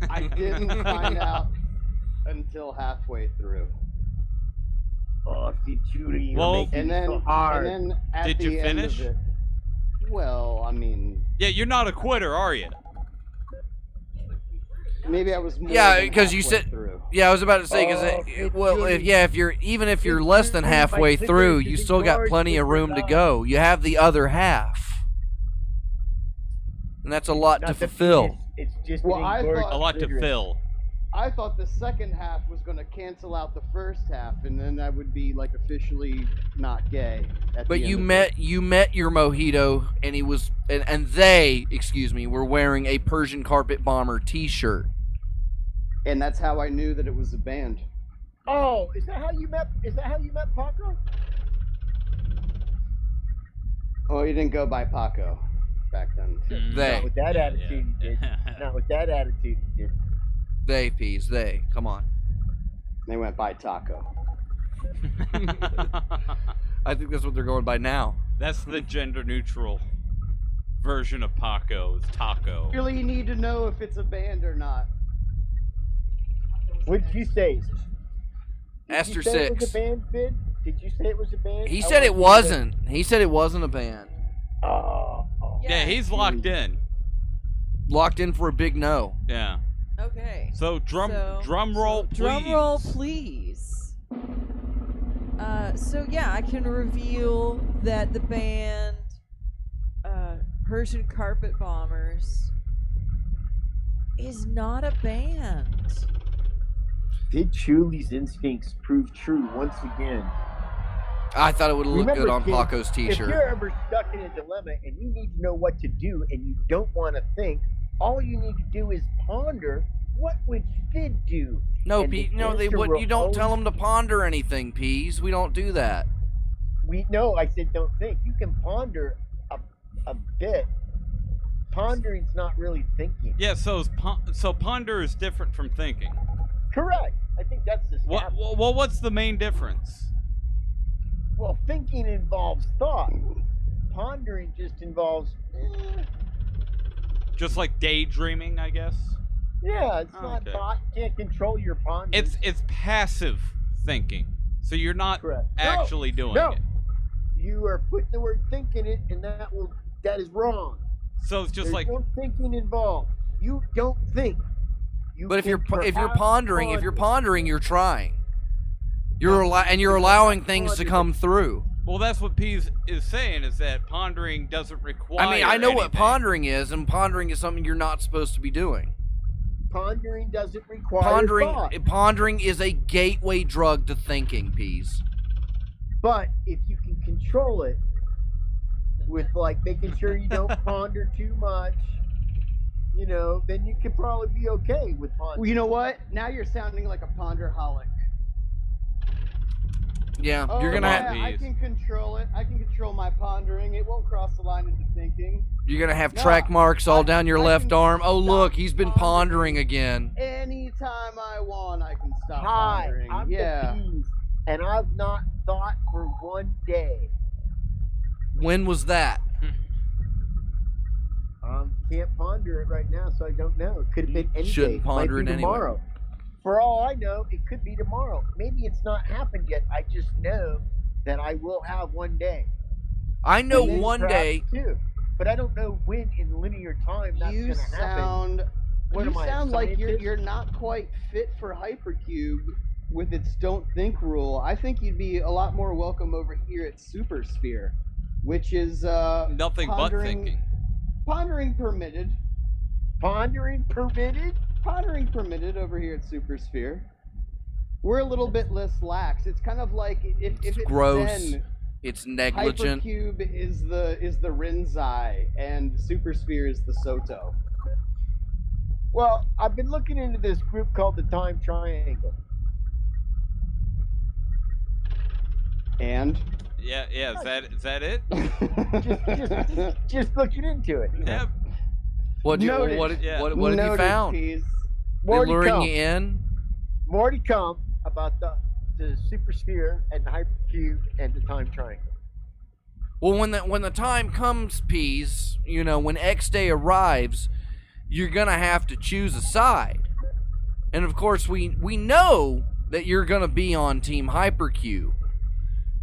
I didn't find out until halfway through. Oh, see, Judy, you're Well, making And it then, so hard. and then at Did the you end finish? of it, well, I mean, Yeah, you're not a quitter, are you? maybe I was more Yeah, than 'cause you halfway said- through. Yeah, I was about to say Oh, if you're less than Judy, halfway my through, fingers you is still got enlarged plenty of with room to your go. You have the other half, and that's a lot to Not the fulfill. penis, It's just Well, an I engorged thought- A lot to cigarette. fill. I thought the second half was going to cancel out the first half, and then I would be like officially not gay. At But the you end of met your mojito, and he was and they, excuse me, were wearing a Persian Carpet Bomber T-shirt. it. And that's how I knew that it was a band. Oh, is that how you met? Is that how you met Paco? Oh, you didn't go by Paco back then. They. Not with that attitude, you did. Yeah. Not with that attitude, you did. They, Peas, they. Come on. They went by Taco. I think that's what they're going by now. That's the gender neutral version of Paco. It's Taco. Really, you need to know if it's a band or not. What did you say? Esther Did you say it was 6. a band, Vid? Did you say it was a band? He I said it wanted wasn't. He said it wasn't a band. to- Oh. Yeah, he's locked in. Locked in for a big no. Yeah. Okay. So drum roll, please. Drum roll, please. So yeah, I can reveal that the band Persian Carpet Bombers is not a band. Did Chuli's instincts prove true once again? I thought it would look Remember, good on kid, Paco's If T-shirt. you're ever stuck in a dilemma and you need to know what to do and you don't want to think, all you need to do is ponder, what would Sid do? No, And Pete. the No, they answer would. will You don't tell always- them to ponder anything, Peas. We don't do that. I said don't think. You can ponder a bit. Pondering's not really thinking. Yeah, so ponder is different from thinking. Correct. I think that's the step. Well, what's the main difference? Well, thinking involves thought. Pondering just involves, Just like daydreaming, I guess. yeah, it's not Okay. thought. You can't control your pondering. It's passive thinking. So you're not correct. actually doing no. it. You are putting the word think in it, and that is wrong. So it's just There's like no thinking involved. You don't think. You But if can you're perhaps pondering, you're trying. You're allowing things to come through. well, that's what Pease is saying is that pondering doesn't require. I mean, I know what anything. pondering is, and pondering is something you're not supposed to be doing. Pondering doesn't require thought. Pondering is a gateway drug to thinking, Peas. But if you can control it with like making sure you don't ponder too much, then you could probably be okay with pondering. Well, you know what? Now you're sounding like a ponderholic. Yeah, Oh, you're gonna yeah, have- I can control it. I can control my pondering. It won't cross the line into thinking. you're gonna have No, track marks all down your I left can arm. Oh stop look, he's been pondering pondering. again. Anytime I want, I can stop Hi, pondering. I'm Yeah. the Peas, and I've not thought for one day. When was that? Can't ponder it right now, so I don't know. It could have been any Shouldn't day. ponder Might be it anyway. tomorrow. For all I know, it could be tomorrow. Maybe it's not happened yet. I just know that I will have one day. I know And then one perhaps day. two. But I don't know when in linear time that's You going to happen. sound. What you am I, a sound like scientist? you're not quite fit for Hypercube with its don't think rule. I think you'd be a lot more welcome over here at Super Sphere, which is Nothing but pondering- thinking. Pondering permitted. Pondering permitted? Pondering permitted over here at Super Sphere. We're a little bit less lax. It's kind of like if it's gross. Zen, It's negligent. Hypercube is the Rinzai and Super Sphere is the Soto. Well, I've been looking into this group called the Time Triangle. And Yeah. Is that it? Just looking into it. Yeah. What did Noted. you Noted, found? Peas. They More to luring come. you in? More to come about the super sphere and the hypercube and the time triangle. Well, when the time comes, Peas, when X Day arrives, you're gonna have to choose a side. And of course, we know that you're gonna be on Team Hypercube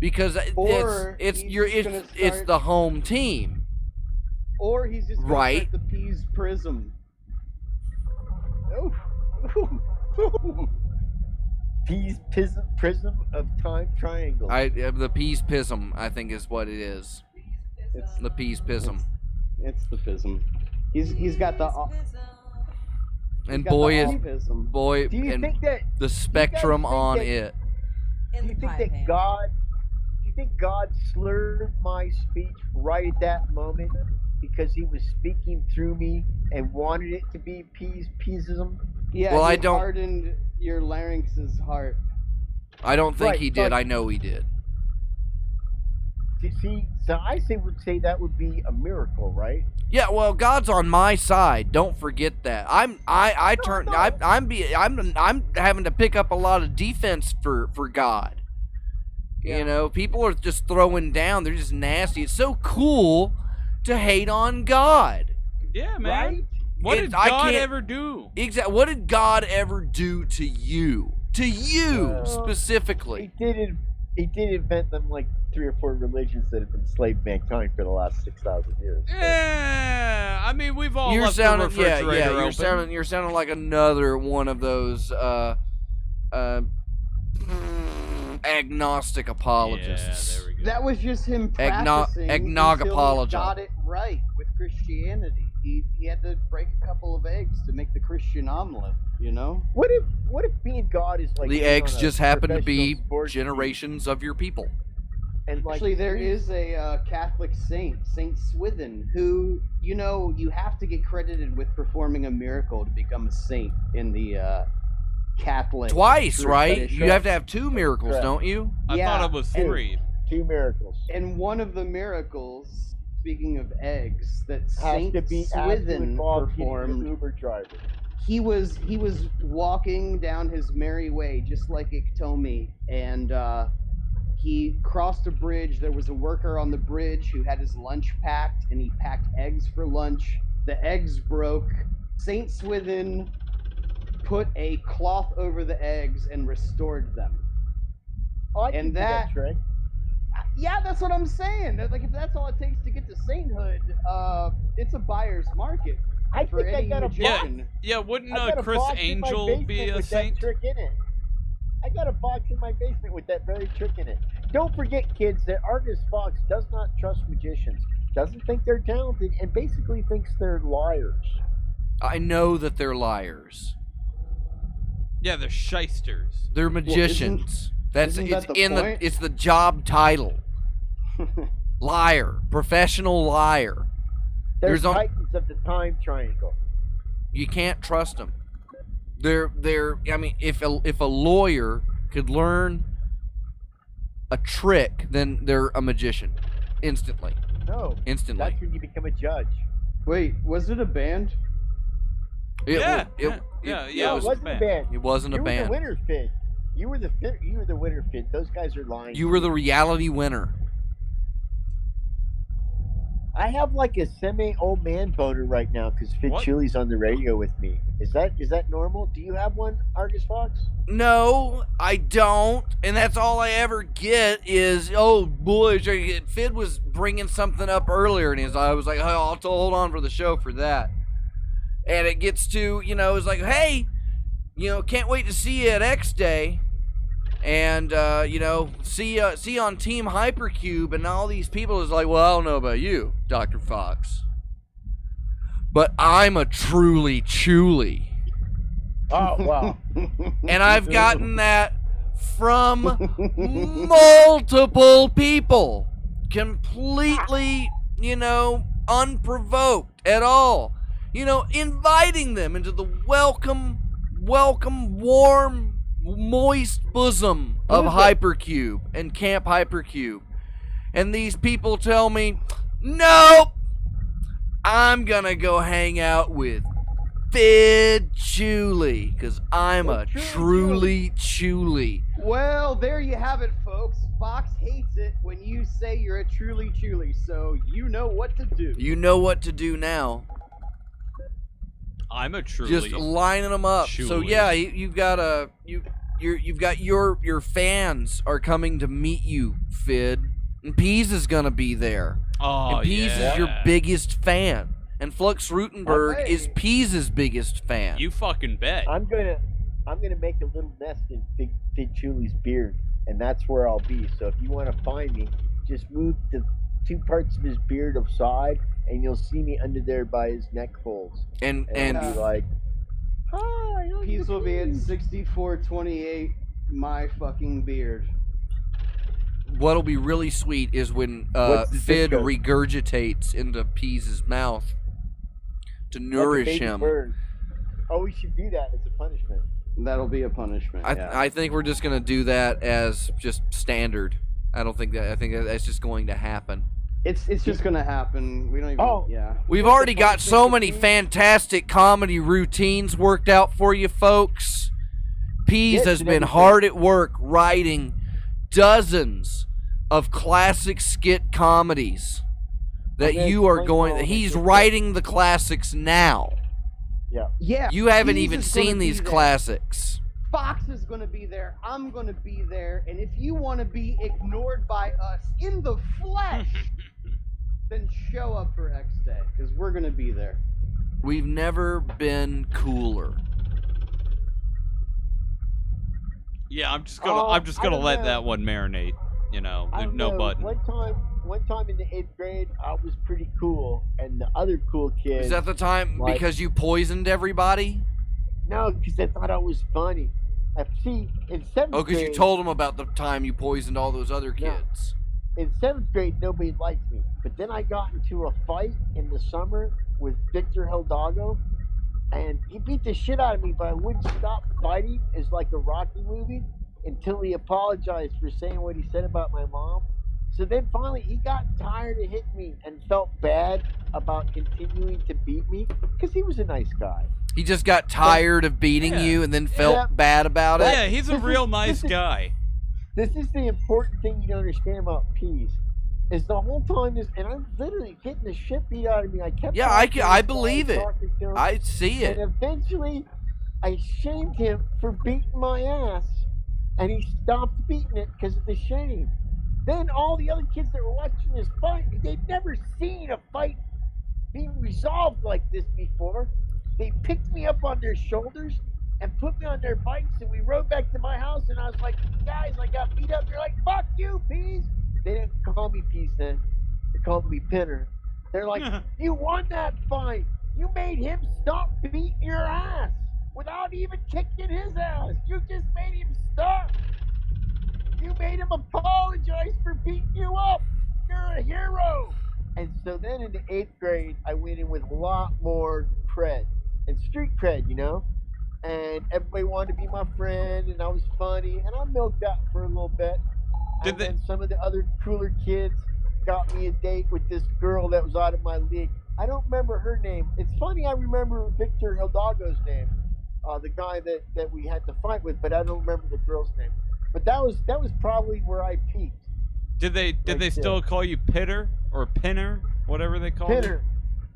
because Or it's he's your just gonna it's start- the home team. Or he's just gonna Right. start the Peas Prism. Peas prism of time triangle. The Peas Pism, I think, is what it is. It's The Peas Pism. it's the Pism. He's got the And he's got boy, the is Pism. boy, Do you and think that? the spectrum think on that- it. Do In you the think pie that pan. God? Do you think God slurred my speech right at that moment because He was speaking through me and wanted it to be peasism? Yeah, Well, he I don't- hardened your larynx's heart. I don't think Right, he did. but- I know he did. You see, so would say that would be a miracle, right? Yeah, well, God's on my side. Don't forget that. I'm having to pick up a lot of defense for God. Yeah. People are just throwing down. They're just nasty. It's so cool to hate on God. Yeah, man. Right? What It- did I God can't- ever do? Exactly. What did God ever do to you? To you Well, specifically. He did invent them like 3 or 4 religions that have enslaved mankind for the last 6,000 years. So- Yeah, I mean we've all You're left sounding, the refrigerator open. you're sounding like another one of those agnostic apologists. Yeah, there we go. That was just him Eggnog- practicing eggnog until apology. he got it right with Christianity. He had to break a couple of eggs to make the Christian omelet, What if being God is like The being eggs on a just happen to be professional sports team generations of your people. and like Actually, there is a Catholic saint, Saint Swithin, who, you have to get credited with performing a miracle to become a saint in the Catholic. Twice, group. right? That is You have to have 2 miracles, Correct. don't you? I Yeah, thought it was and- 3. 2 miracles. And one of the miracles, speaking of eggs, that Has Saint to Swithin involve getting performed, the Uber driver. he was walking down his merry way, just like Iktomi, and he crossed a bridge. There was a worker on the bridge who had his lunch packed, and he packed eggs for lunch. The eggs broke. Saint Swithin put a cloth over the eggs and restored them. Oh, I can And do that that- trick. Yeah, that's what I'm saying. Like, if that's all it takes to get to sainthood, it's a buyer's market I for think I any got a magician. Yeah, wouldn't I got a Chris box in my Angel basement be a with saint? that trick in it. I got a box in my basement with that very trick in it. Don't forget, kids, that Argus Fox does not trust magicians, doesn't think they're talented, and basically thinks they're liars. I know that they're liars. Yeah, they're shysters. They're magicians. isn't that the point? It's the job title. Liar, professional liar. They're There's on- titans of the time triangle. You can't trust them. I mean, if a lawyer could learn a trick, then they're a magician instantly. No, Instantly. that's when you become a judge. Wait, was it a band? It Yeah, wa- yeah, it yeah, was, it wasn't bad. a band. it wasn't You a were the band. winner, Finn. You were the winner, Finn. Those guys are lying. You were the reality winner. I have like a semi-old man boner right now because Finn What? Chuli's on the radio with me. Is that normal? Do you have one, Argus Fox? No, I don't. And that's all I ever get is, oh, boys. Fid was bringing something up earlier, and I was like, oh, I'll hold on for the show for that. And it gets to, it's like, hey, can't wait to see you at X Day. And, see you on Team Hypercube. And all these people is like, well, I don't know about you, Dr. Fox. But I'm a truly Chuli. Oh, wow. And I've gotten that from multiple people. Completely, unprovoked at all. You know, inviting them into the welcome, warm, moist bosom of Hypercube and Camp Hypercube. And these people tell me, nope, I'm gonna go hang out with Fid Chuli, because I'm a truly Chuli. Well, there you have it, folks. Fox hates it when you say you're a truly Chuli, so you know what to do. You know what to do now. I'm a truly Just lining them up. Chuli. So yeah, you've got your fans are coming to meet you, Fid. And Pease is gonna be there. Oh, and Pease is your biggest fan. And Flux Rutenberg is Pease's biggest fan. You fucking bet. I'm gonna make a little nest in Fid Chuli's beard, and that's where I'll be. So if you want to find me, just move the 2 parts of his beard aside, and you'll see me under there by his neck folds. And I'll be like, hi. Pease will be at 6428. My fucking beard. what'll be really sweet is when Fid regurgitates into Pease's mouth to nourish him. Bird. Oh, we should do that as a punishment. That'll be a punishment. I think we're just gonna do that as just standard. I think that's just going to happen. It's just gonna happen. We don't even. Yeah. We've already got so many fantastic comedy routines worked out for you folks. Pease has been hard at work writing dozens of classic skit comedies that you are going. He's writing the classics now. Yeah. Yeah. You haven't even seen these classics. Fox is going to be there. I'm going to be there. And if you want to be ignored by us in the flesh, then show up for X Day, because we're going to be there. We've never been cooler. Yeah, I'm just gonna let that one marinate. You know, there's no button. One time in the 8th grade, I was pretty cool, and the other cool kid. Is that the time because you poisoned everybody? No, because I thought I was funny. See, in 7th grade. Oh, because you told them about the time you poisoned all those other kids. In 7th grade, nobody liked me. But then I got into a fight in the summer with Victor Hidalgo, and he beat the shit out of me, but I wouldn't stop fighting. It's like a Rocky movie until he apologized for saying what he said about my mom. So then finally he got tired of hitting me and felt bad about continuing to beat me because he was a nice guy. He just got tired of beating you and then felt bad about it? Yeah, he's a real nice guy. This is the important thing you don't understand about Pease. Is the whole time and I'm literally getting the shit beat out of me. I kept I believe it. I see it. And eventually I shamed him for beating my ass, and he stopped beating it because of the shame. Then all the other kids that were watching this fight, they'd never seen a fight being resolved like this before. They picked me up on their shoulders and put me on their bikes, and we rode back to my house, and I was like, guys, I got beat up. They're like, fuck you, Pease. They didn't call me Pease then. They called me Pinner. They're like, you won that fight. You made him stop beating your ass without even kicking his ass. You just made him stop. You made him apologize for beating you up. You're a hero. And so then in the 8th grade, I went in with a lot more cred and street cred, you know? And everybody wanted to be my friend, and I was funny, and I milked out for a little bit. And then some of the other cooler kids got me a date with this girl that was out of my league. I don't remember her name. It's funny, I remember Victor Hidalgo's name, the guy that we had to fight with, but I don't remember the girl's name. But that was probably where I peaked. Did they still call you Pitter or Pinner, whatever they call Pitter.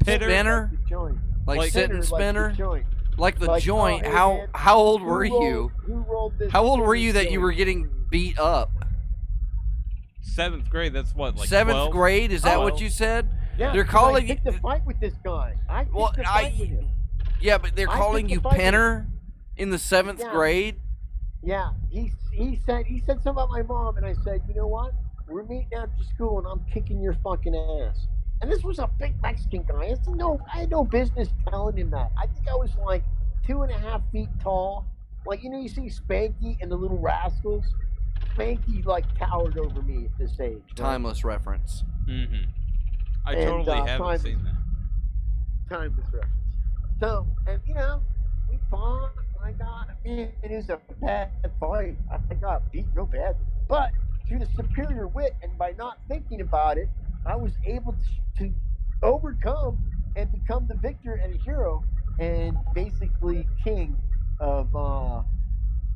it? Pitter. Spinner? Like sit and spinner? Like the joint. How old were you? How old were you that you were getting beat up? 7th grade. That's what, like 7th 12? grade? Is that what you said? Yeah. They're calling I picked the fight with this guy. With him. Yeah, but they're calling you Pinner in the 7th grade. Yeah. He said something about my mom, and I said, you know what? We're meeting after school, and I'm kicking your fucking ass. And this was a big Mexican guy. I had no business telling him that. I think I was like 2.5 feet tall. Like, you know, you see Spanky and the Little Rascals? Spanky, like, towered over me at this age. Right? Timeless reference. Mm-hmm. I totally haven't seen that. Timeless reference. So, and we fought. It was a bad fight. I got beat real bad. But through the superior wit and by not thinking about it, I was able to overcome and become the victor and a hero and basically king of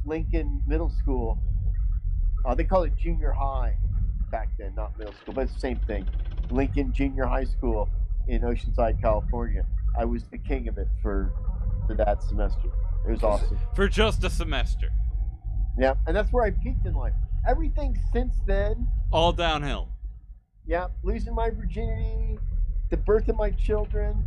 Lincoln Middle School. They call it junior high back then, not middle school, but it's the same thing. Lincoln Junior High School in Oceanside, California. I was the king of it for that semester. It was awesome. For just a semester. Yeah, and that's where I peaked in life. Everything since then. All downhill. Yeah, losing my virginity, the birth of my children,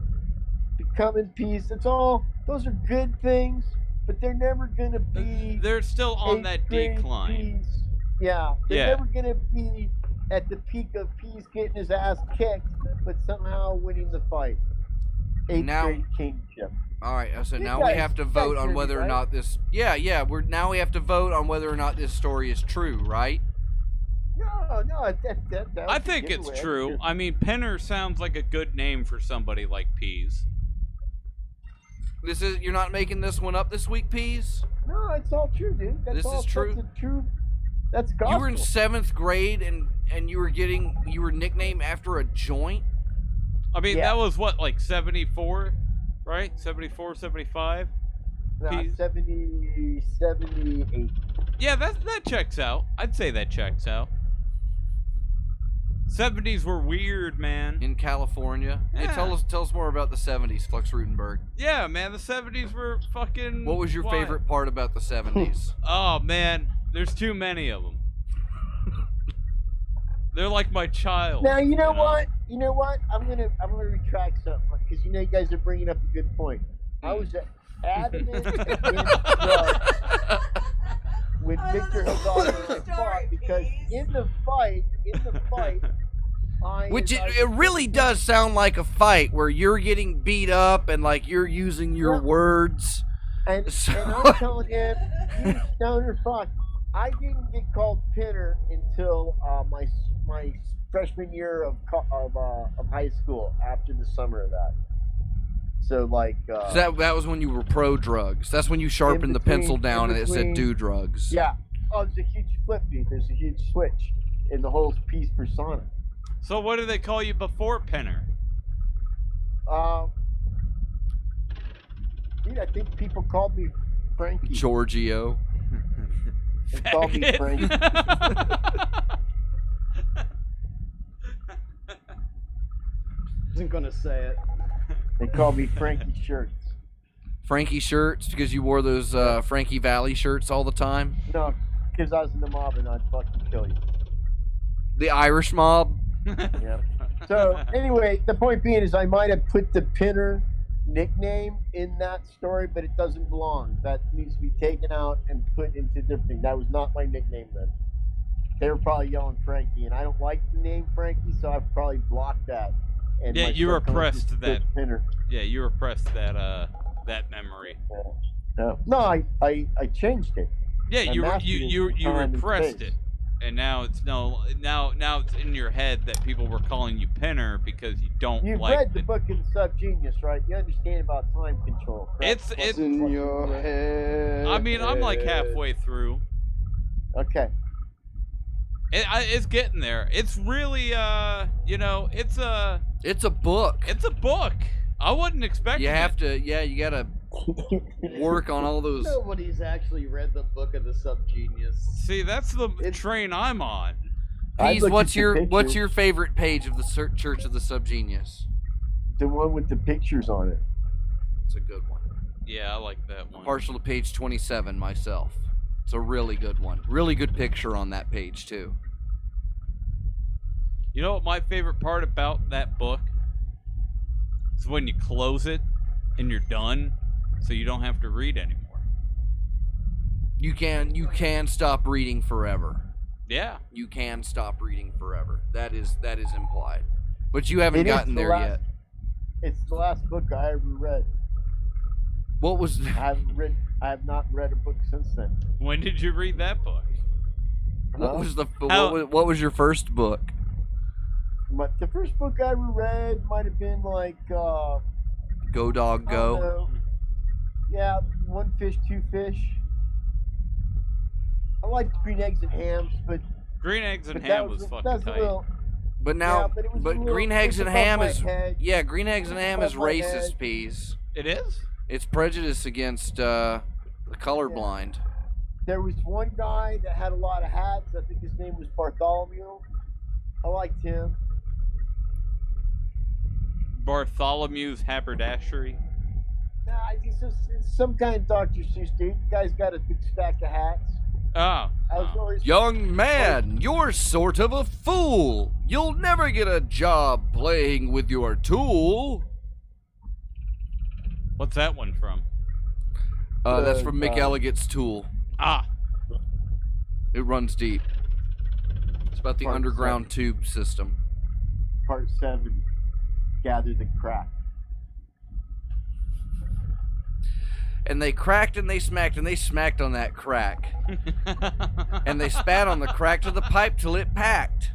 becoming peace. It's all, those are good things, but they're never going to be. They're still on that decline. Peace. Yeah, they're never going to be at the peak of peace, getting his ass kicked, but somehow winning the fight. Eighth grade kingship. All right, so now we have to vote on whether or not this. Yeah, now we have to vote on whether or not this story is true, right? No, I think it's true. I mean, Penner sounds like a good name for somebody like Peas. You're not making this one up this week, Peas? No, it's all true, dude. This is true. That's true. That's gospel. You were in 7th grade and you were nicknamed after a joint? I mean, that was what, like 74, right? 74, 75? No, 70, 78. Yeah, that checks out. I'd say that checks out. 70s were weird, man. In California? Yeah. Hey, tell us more about the 70s, Flux Rutenberg. Yeah, man, the 70s were fucking What was your favorite part about the 70s? Oh, man, there's too many of them. They're like my child. Now, you know what? You know what? I'm gonna retract something because you guys are bringing up a good point. I was adamant against drugs when Victor Hagar and I fought because in the fight, it really does sound like a fight where you're getting beat up and like you're using your words. And I'm telling him, you stoner fuck. I didn't get called Penner until my freshman year of high school. After the summer of that, so like so that was when you were pro drugs. That's when you sharpened the pencil down and it said do drugs. Yeah. Oh, there's a huge flip, dude. There's a huge switch in the whole Peace persona. So what did they call you before Penner? Dude, I think people called me Frankie. Giorgio. They called me Frankie. Isn't gonna say it. They called me Frankie Shirts. Frankie Shirts because you wore those Frankie Valley shirts all the time? No, because I was in the mob and I'd fucking kill you. The Irish mob? Yeah. So anyway, the point being is I might have put the Penner nickname in that story, but it doesn't belong. That needs to be taken out and put into different thing. That was not my nickname then. They were probably yelling Frankie, and I don't like the name Frankie, so I've probably blocked that. And yeah, you repressed that. Penner. Yeah, you repressed that that memory. No, I changed it. Yeah, you repressed it, and now it's now it's in your head that people were calling you Penner because you don't You've like read the book of the Subgenius, right? You understand about time control. Correct? It's in your head. I mean, I'm like halfway through. Okay. It's getting there. It's really it's a book. It's a book. I wouldn't expect you gotta work on all those. Nobody's actually read the book of the Subgenius. See, that's the train I'm on. Peace, what's your favorite page of the Church of the Subgenius? The one with the pictures on it. It's a good one. Yeah, I like that one. Partial to page 27 myself. It's a really good one. Really good picture on that page too. You know what my favorite part about that book is when you close it and you're done, so you don't have to read anymore. You can stop reading forever. Yeah. You can stop reading forever. That is implied. But you haven't gotten there yet. It's the last book I ever read. What was I have not read a book since then. When did you read that book? What was your first book? The first book I ever read might have been like Go dog I don't go. know. Yeah, one fish, two fish. I like green eggs and hams, but Green eggs and that ham was fucking that's tight. a little. But now, Yeah, but it was a little- green eggs it's and above ham my is head. yeah, green eggs and It's ham is above my racist, head. Peas. It is? It's prejudice against the colorblind. There was one guy that had a lot of hats. I think his name was Bartholomew. I liked him. Bartholomew's haberdashery. Nah, it's some kind of Dr. Seuss dude. The guy's got a big stack of hats. Oh. I was always Young man, you're sort of a fool. You'll never get a job playing with your tool. What's that one from? That's from Mick Elligott's Tool. Ah. It runs deep. It's about the Part underground tube system. Part 7. Gather the crack. And they cracked and they smacked on that crack. And they spat on the crack to the pipe till it packed.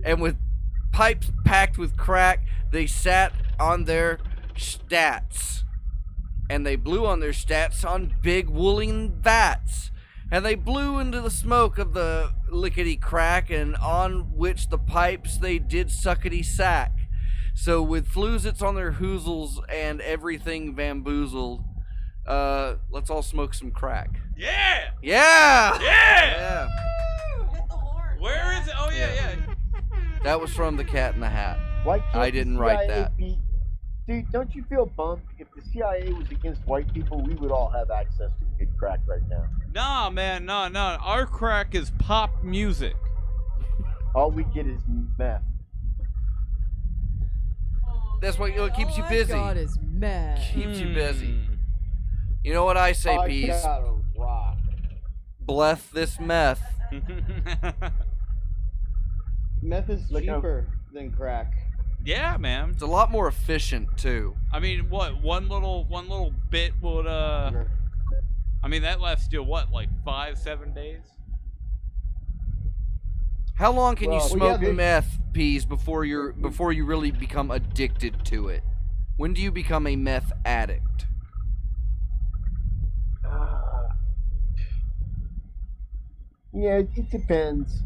And with pipes packed with crack, they sat on their stats. And they blew on their stats on big woolen vats. And they blew into the smoke of the lickety crack, and on which the pipes they did suckety sack. So with fluzits on their hoozles and everything bamboozled, let's all smoke some crack. Yeah! Yeah! Yeah! Hit the horn. Where is it? Oh, yeah. That was from The Cat in the Hat. Why can't I didn't the write CIA that. Dude, don't you feel bummed? If the CIA was against white people, we would all have access to good crack right now. Nah, man, no. Our crack is pop music. All we get is meth. That's what keeps you All busy. I got is meth. Keeps you busy. You know what I say, I Peas? gotta rock. Bless this meth. Meth is Look how- cheaper than crack. Yeah, man. It's a lot more efficient too. I mean, what? One little bit would I mean, that lasts you what, like 5-7 days? How long can you Well, smoke yeah, meth, Peas, before you really become addicted to it? When do you become a meth addict? Yeah, it depends.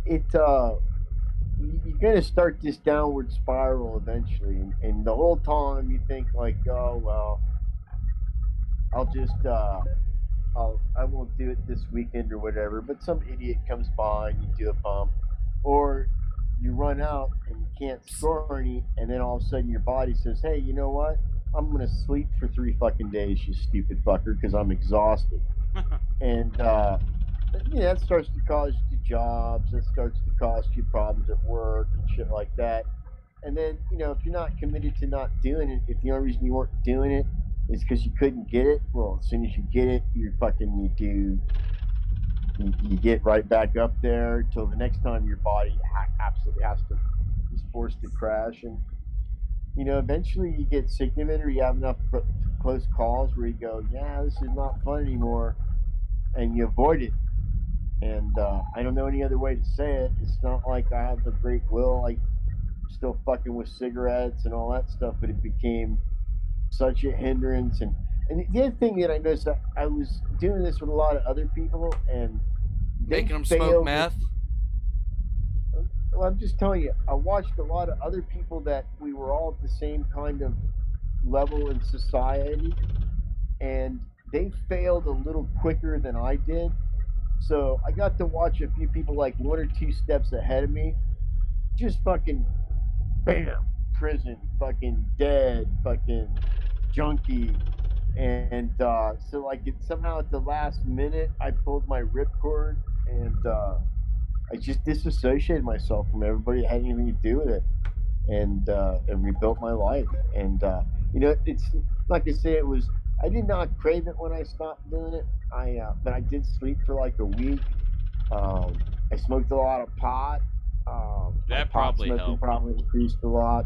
You're gonna start this downward spiral eventually, and the whole time you think like, oh well, I'll just I won't do it this weekend or whatever. But some idiot comes by and you do a bump, or you run out and you can't score any, and then all of a sudden your body says, hey, you know what? I'm gonna sleep for 3 fucking days, you stupid fucker, because I'm exhausted. And that starts to cost you jobs. That starts to cost you problems at work and shit like that. And then, if you're not committed to not doing it, if the only reason you weren't doing it is because you couldn't get it, well, as soon as you get it, you get right back up there till the next time your body absolutely is forced to crash. And, eventually you get sick of it, or you have enough close calls where you go, yeah, this is not fun anymore, and you avoid it. And I don't know any other way to say it. It's not like I have a great will. I'm still fucking with cigarettes and all that stuff, but it became such a hindrance. And the other thing that I noticed, I was doing this with a lot of other people, and Making them smoke meth? Well, I'm just telling you, I watched a lot of other people that we were all at the same kind of level in society, and they failed a little quicker than I did. So I got to watch a few people like 1 or 2 steps ahead of me, just fucking, bam, prison, fucking dead, fucking junkie. And so like somehow at the last minute, I pulled my ripcord, and I just disassociated myself from everybody that had anything to do with it, and rebuilt my life. And it's like I say, I did not crave it when I stopped doing it. But I did sleep for like a week. I smoked a lot of pot. That probably helped. Probably increased a lot.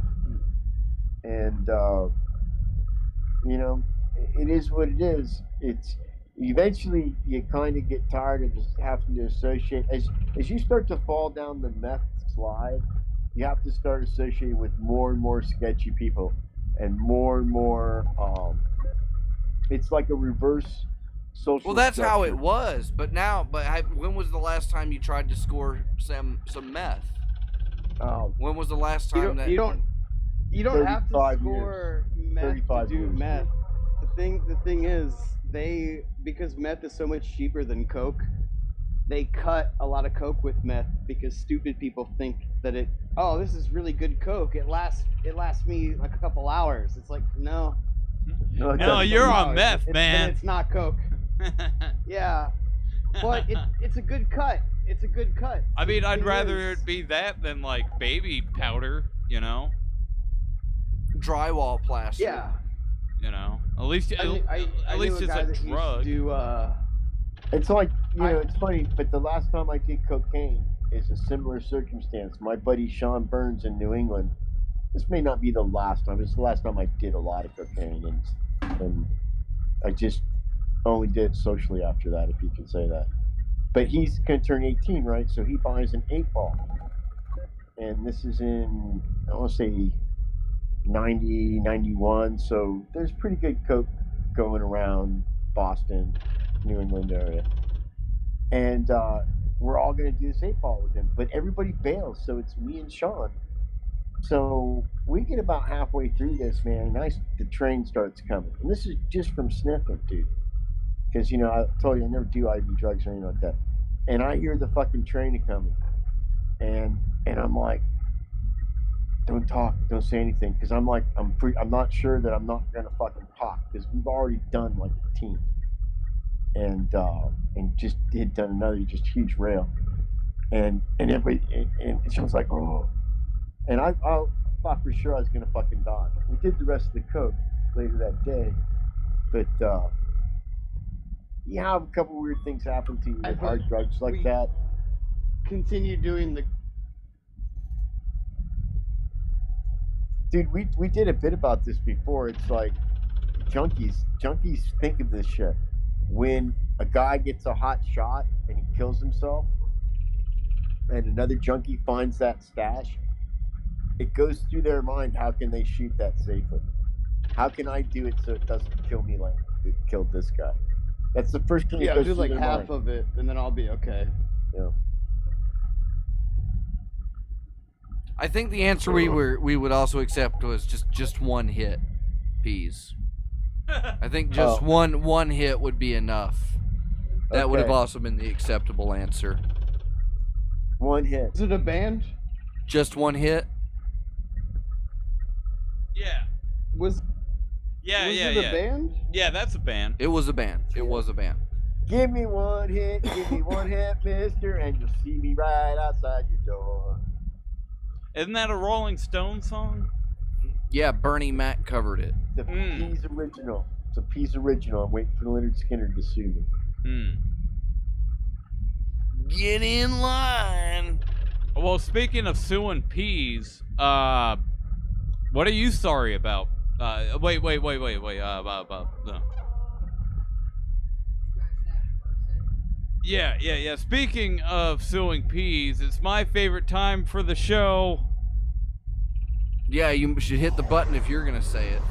And it is what it is. It's eventually you kind of get tired of just having to associate. As you start to fall down the meth slide, you have to start associating with more and more sketchy people. and more. It's like a reverse social. Well, that's how structure. it was. But when was the last time you tried to score some meth? When was the last time that you don't have to 35 score meth to 35 do years. meth. The thing is, because meth is so much cheaper than coke, they cut a lot of coke with meth because stupid people think that this is really good coke. It lasts me like a couple hours. It's like no, No, you're on meth, man. It's not coke. Yeah, but it's a good cut. It's a good cut. I mean, I'd Thing rather is- it be that than like baby powder, you know. drywall plaster? Yeah, You know, at least I knew it's guy a that used to drug. do It's like, it's funny, but the last time I did cocaine is a similar circumstance. My buddy Sean Burns in New England, this may not be the last time, it's the last time I did a lot of cocaine, and I just only did it socially after that, if you can say that. But he's going to turn 18, right? So he buys an 8-ball. And this is in, I want to say, 90, 91, so there's pretty good coke going around Boston, New England area. And we're all going to do this 8-ball with him, but everybody bails, so it's me and Sean. So we get about halfway through this, man, and the train starts coming. And this is just from sniffing, dude. Because, I told you I never do IV drugs or anything like that. And I hear the fucking train coming. And I'm like, don't talk, don't say anything, because I'm not sure that I'm not gonna fucking pop, because we've already done like a team, and just had done another just huge rail, and everybody, and she was like, oh, and I thought for sure I was gonna fucking die. We did the rest of the coke later that day, but you have a couple weird things happen to you with hard drugs like that. Continue doing the. Dude, we did a bit about this before. It's like junkies think of this shit. When a guy gets a hot shot and he kills himself, and another junkie finds that stash, it goes through their mind, how can they shoot that safely? How can I do it so it doesn't kill me like it killed this guy? That's the first thing that goes do through like their half mind. of it, and then I'll be okay. Yeah. I think the answer we would also accept was just one hit, Peas. I think just one hit would be enough. That would have Okay. also been the acceptable answer. One hit. Is it a band? Just one hit? Yeah. Was it a band? Yeah, that's a band. It was a band. It was a band. Give me one hit, mister, and you'll see me right outside your door. Isn't that a Rolling Stone song? Yeah, Bernie Mac covered it. The Peas original. It's a Peas original. I'm waiting for Leonard Skinner to sue me. Get in line. Well, speaking of suing Peas, what are you sorry about? Wait. No. Yeah. Speaking of suing Peas, it's my favorite time for the show. Yeah, you should hit the button if you're gonna say it.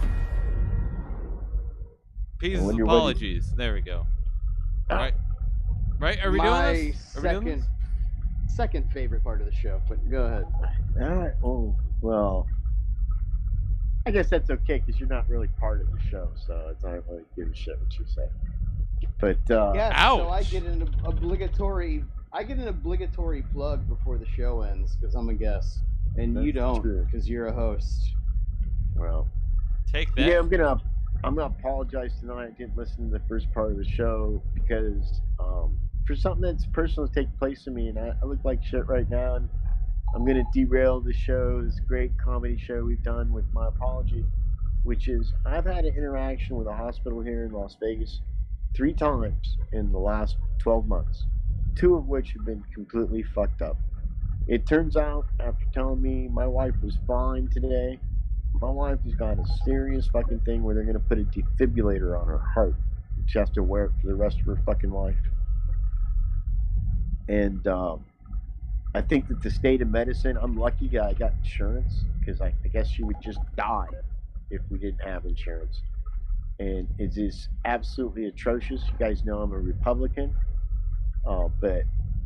Peas' When you're apologies. There we go. Right? Are we doing this? Are we doing this? Second favorite part of the show, but go ahead. All right. Oh, well. I guess that's okay because you're not really part of the show, so it's not really give a shit what you say. But Yeah, so I ouch. get an obligatory plug before the show ends because I'm a guest, and you That's don't true. because you're a host. well, Take that. yeah, I'm gonna apologize tonight. I didn't listen to the first part of the show because for something that's personal to take place in me, and I look like shit right now, and I'm gonna derail the show, this great comedy show we've done, with my apology, which is I've had an interaction with a hospital here in Las Vegas 3 times in the last 12 months, 2 of which have been completely fucked up. It turns out, after telling me my wife was fine today, my wife has got a serious fucking thing where they're gonna put a defibrillator on her heart. She has to wear it for the rest of her fucking life. And I think that the state of medicine, I'm lucky I got insurance because I guess she would just die if we didn't have insurance. And it is absolutely atrocious. You guys know I'm a Republican, but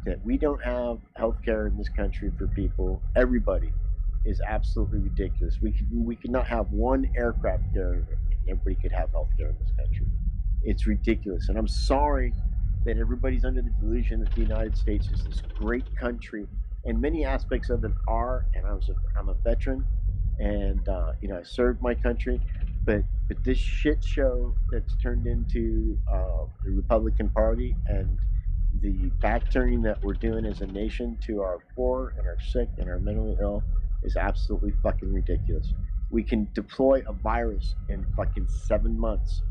that we don't have health care in this country for people, everybody, is absolutely ridiculous. We could not have one aircraft carrier, and everybody could have health care in this country. It's ridiculous. And I'm sorry that everybody's under the delusion that the United States is this great country, and many aspects of it are. And I'm a veteran, and I served my country, but this shit show that's turned into the Republican Party and the back turning that we're doing as a nation to our poor and our sick and our mentally ill is absolutely fucking ridiculous. We can deploy a virus in fucking 7 months,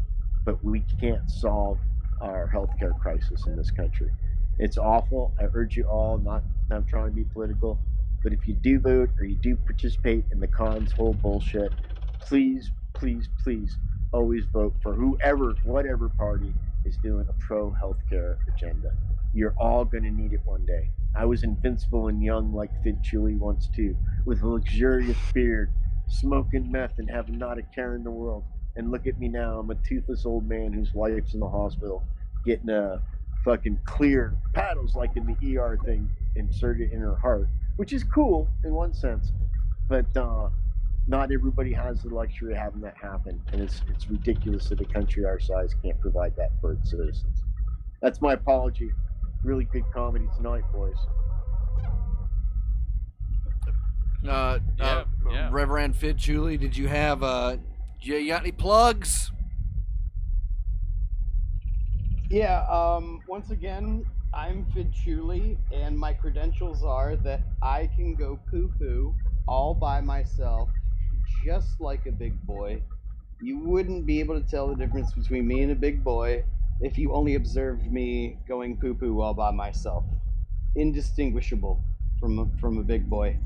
but we can't solve our healthcare crisis in this country. It's awful. I urge you all, not I'm trying to be political, but if you do vote or you do participate in the cons whole bullshit, please, please, please always vote for whoever, whatever party is doing a pro-healthcare agenda. You're all going to need it one day. I was invincible and young like Fid Chuli once too, with a luxurious beard, smoking meth and having not a care in the world. And look at me now, I'm a toothless old man whose wife's in the hospital getting a fucking clear paddles like in the ER thing inserted in her heart, which is cool in one sense, but not everybody has the luxury of having that happen, and it's ridiculous that a country our size can't provide that for its citizens. That's my apology. Really good comedy tonight, boys. Reverend Fid Chuli, did you have you got any plugs? Yeah, once again, I'm Fid Chuli, and my credentials are that I can go poo-poo all by myself, just like a big boy. You wouldn't be able to tell the difference between me and a big boy if you only observed me going poo-poo all by myself. Indistinguishable from a big boy.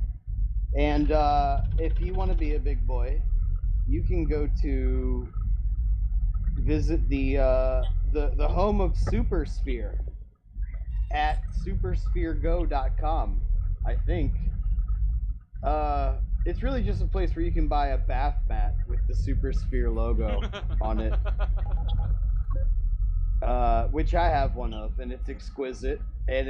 And if you want to be a big boy, you can go to visit the home of Supersphere at superspherego.com, I think. It's really just a place where you can buy a bath mat with the Supersphere logo on it. Which I have one of, and it's exquisite, and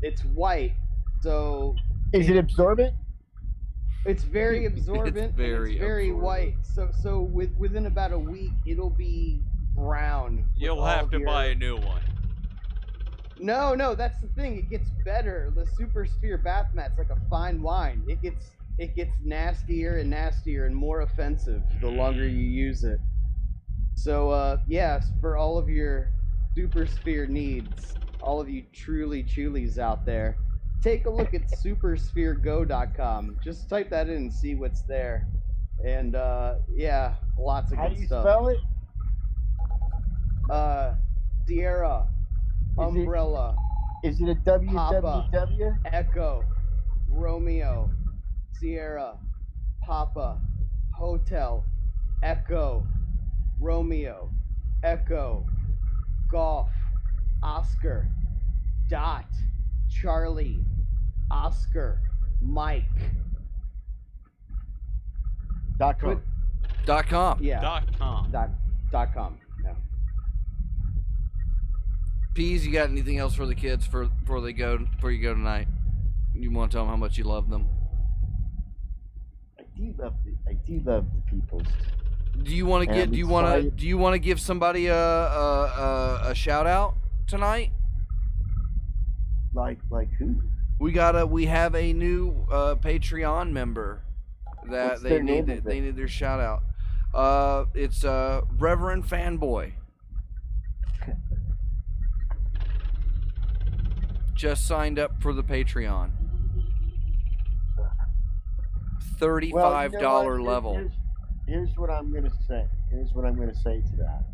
it's white, so... Is it absorbent? It's very absorbent. It's very white. So within about a week, it'll be brown. You'll have to buy a new one. No, that's the thing. It gets better. The Supersphere bath mat's like a fine wine. It gets nastier and nastier and more offensive the longer you use it. So yes, for all of your Supersphere needs, all of you truly Chulies out there, take a look at superspherego.com. Just type that in and see what's there. And yeah, lots of good stuff. How do you spell it? Sierra, Umbrella. Is it a www? Echo, Romeo, Sierra, Papa, Hotel, Echo, Romeo, Echo, Golf, Oscar, Dot, Charlie, Oscar, Mike. .com. .com. Yeah. .com. .com. Yeah. Peas, you got anything else for the kids before you go tonight? You want to tell them how much you love them? I do love the people. Do you want to give somebody a shout out tonight? Like who? We have a new Patreon member that they need their shout out. It's Reverend Fanboy. Just signed up for the Patreon. $35 level. Here's what I'm gonna say. Here's what I'm gonna say to that.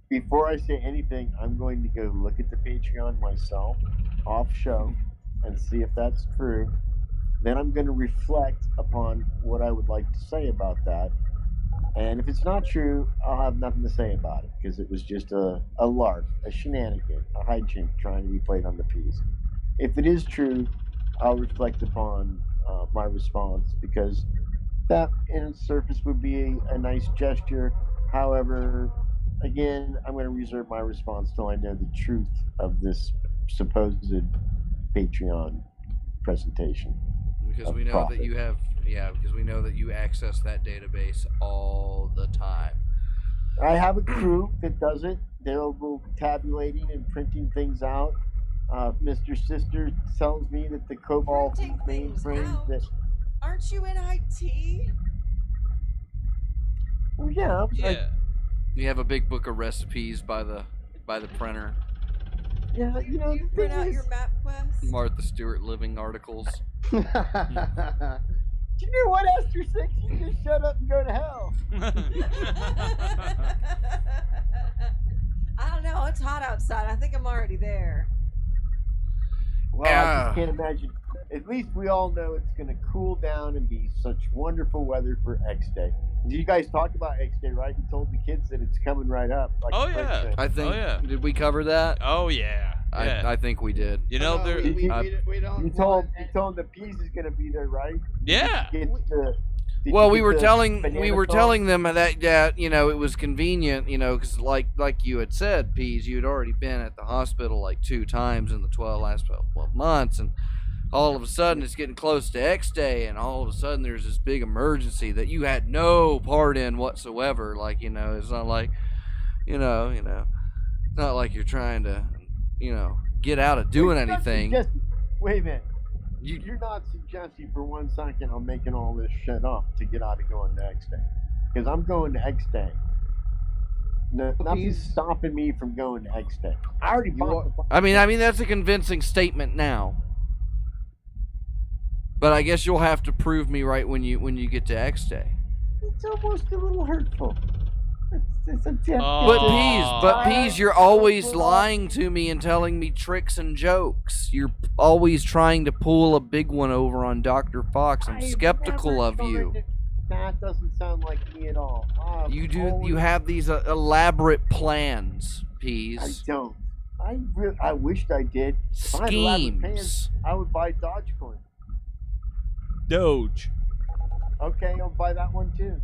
Before I say anything, I'm going to go look at the Patreon myself, off show, and see if that's true. Then I'm going to reflect upon what I would like to say about that. And if it's not true, I'll have nothing to say about it, because it was just a lark, a shenanigan, a hijink trying to be played on the piece. If it is true, I'll reflect upon my response, because That in its surface would be a nice gesture. However, again, I'm going to reserve my response till I know the truth of this supposed Patreon presentation. Because of we know profit. that you have, because we know that you access that database all the time. I have a crew that does it. They're tabulating and printing things out. Mr. Sister tells me that the COBOL Printing things mainframe out? that. Aren't you in IT? Well, yeah. Yeah. You have a big book of recipes by the printer. Yeah, you know, Do you the print thing out is, your map quest? Martha Stewart living articles. you know what, Esther 6? You just shut up and go to hell. I don't know. It's hot outside. I think I'm already there. Well, I Yeah. just can't imagine. At least we all know it's going to cool down and be such wonderful weather for X Day. Did you guys talk about X Day, right? You told the kids that it's coming right up. Like Oh, a freight yeah. train. I think. Oh, yeah. Did we cover that? Oh yeah. Yeah. I think we did. You know, there. we You don't. told the Peas is going to be there, right? Yeah. Get the, did Well, you we get were the telling banana song? them that it was convenient, because like you had said, Peas, you had already been at the hospital like 2 times in the last 12 months, and all of a sudden it's getting close to X Day, and all of a sudden there's this big emergency that you had no part in whatsoever. Like, it's not like, it's not like you're trying to, get out of doing Wait, you're not anything. Wait a minute. You, You're not suggesting for 1 second I'm making all this shit up to get out of going to X Day. Because I'm going to X Day. No, nothing's stopping me from going to X Day. I already bought the. I mean that's a convincing statement now. But I guess you'll have to prove me right when you get to X Day. It's almost a little hurtful. It's a tip. Oh. But Peas, you're always lying to me and telling me tricks and jokes. You're always trying to pull a big one over on Dr. Fox. I'm skeptical of you. That doesn't sound like me at all. You do. You have these elaborate plans, Peas. I don't. I wished I did. If I had elaborate plans, Schemes. I would buy Dogecoin. Doge. Okay, I'll buy that one too.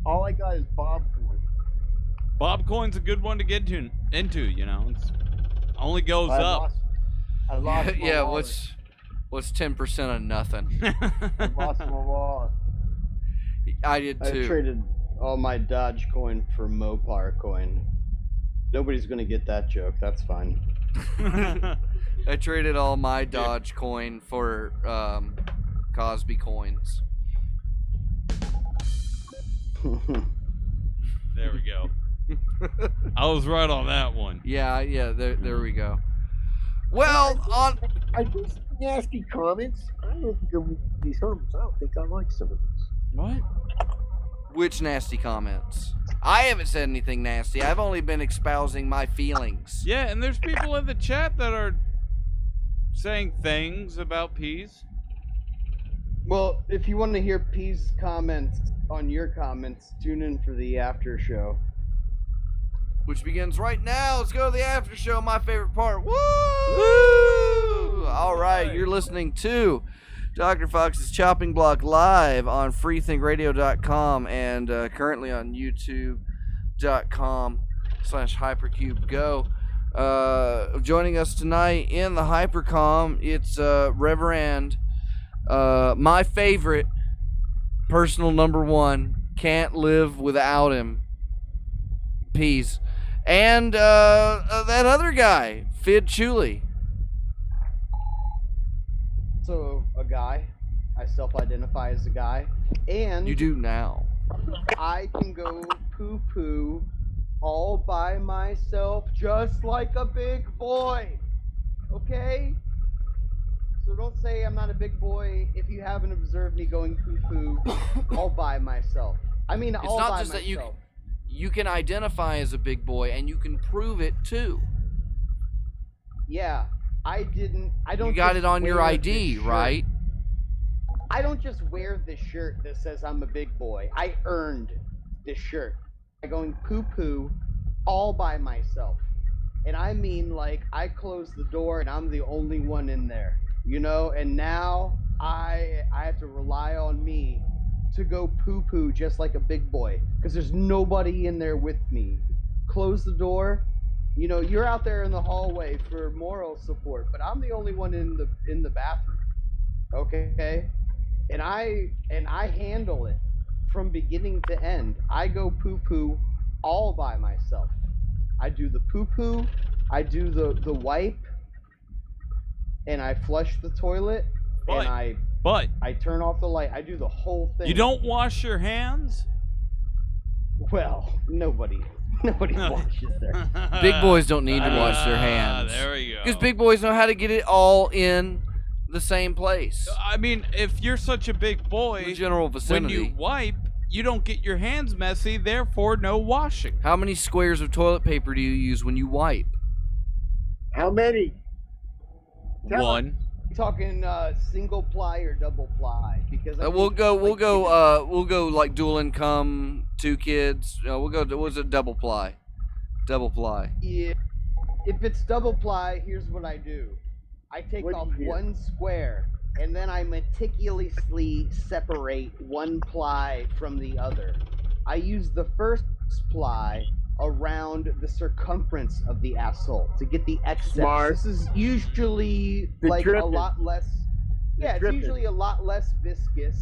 All I got is Bobcoin. Bobcoin's a good one to get into. It's only goes up. I lost my Yeah. wallet. What's 10% of nothing? I lost my wallet. I did I too. traded all my Dogecoin for Mopar coin. Nobody's gonna get that joke. That's fine. I traded all my Dogecoin for Cosby coins. There we go. I was right on that one. Yeah. There we go. Well, on. I do some nasty comments. I don't think of these comments. I don't think I like some of these. What? Which nasty comments? I haven't said anything nasty. I've only been espousing my feelings. Yeah, and there's people in the chat that are saying things about Peas. Well, if you want to hear P's comments on your comments, tune in for the after show. Which begins right now. Let's go to the after show, my favorite part. Woo! Woo! All right, you're listening to Dr. Fox's Chopping Block live on freethinkradio.com and currently on youtube.com/hypercubego. Joining us tonight in the Hypercom, it's Reverend, my favorite, personal number 1, can't live without him, Peas. And that other guy, Fid Chuli. So, a guy. I self-identify as a guy. And You do now. I can go poo-poo all by myself just like a big boy. Okay? So don't say I'm not a big boy if you haven't observed me going poo-poo all by myself. I mean, It's all not by just that myself. you can identify as a big boy and you can prove it too. Yeah, I don't. You got just it on your wear ID, this shirt. right? I don't just wear this shirt that says I'm a big boy. I earned this shirt by going poo-poo all by myself. And I mean, like, I closed the door and I'm the only one in there, and now I have to rely on me to go poo-poo just like a big boy, because there's nobody in there with me. Close the door. You know, you're out there in the hallway for moral support, but I'm the only one in the bathroom. Okay? And I handle it from beginning to end. I go poo-poo all by myself. I do the poo-poo, I do the wipe, and I flush the toilet, and I turn off the light. I do the whole thing. You don't wash your hands? Well, nobody washes their. Big boys don't need to wash their hands. There we go. Because big boys know how to get it all in the same place. I mean, if you're such a big boy, The general when vicinity. you wipe, you don't get your hands messy, therefore no washing. How many squares of toilet paper do you use when you wipe? How many? One. Talking single ply or double ply? Because We'll go like dual income, 2 kids. What's it? Double ply. Yeah, if it's double ply, here's what I do. I take What do off you do? one square, and then I meticulously separate one ply from the other. I use the first ply around the circumference of the asshole to get the excess. Smart. This is usually The like dripping. a lot less. Yeah, it's dripping. usually a lot less viscous.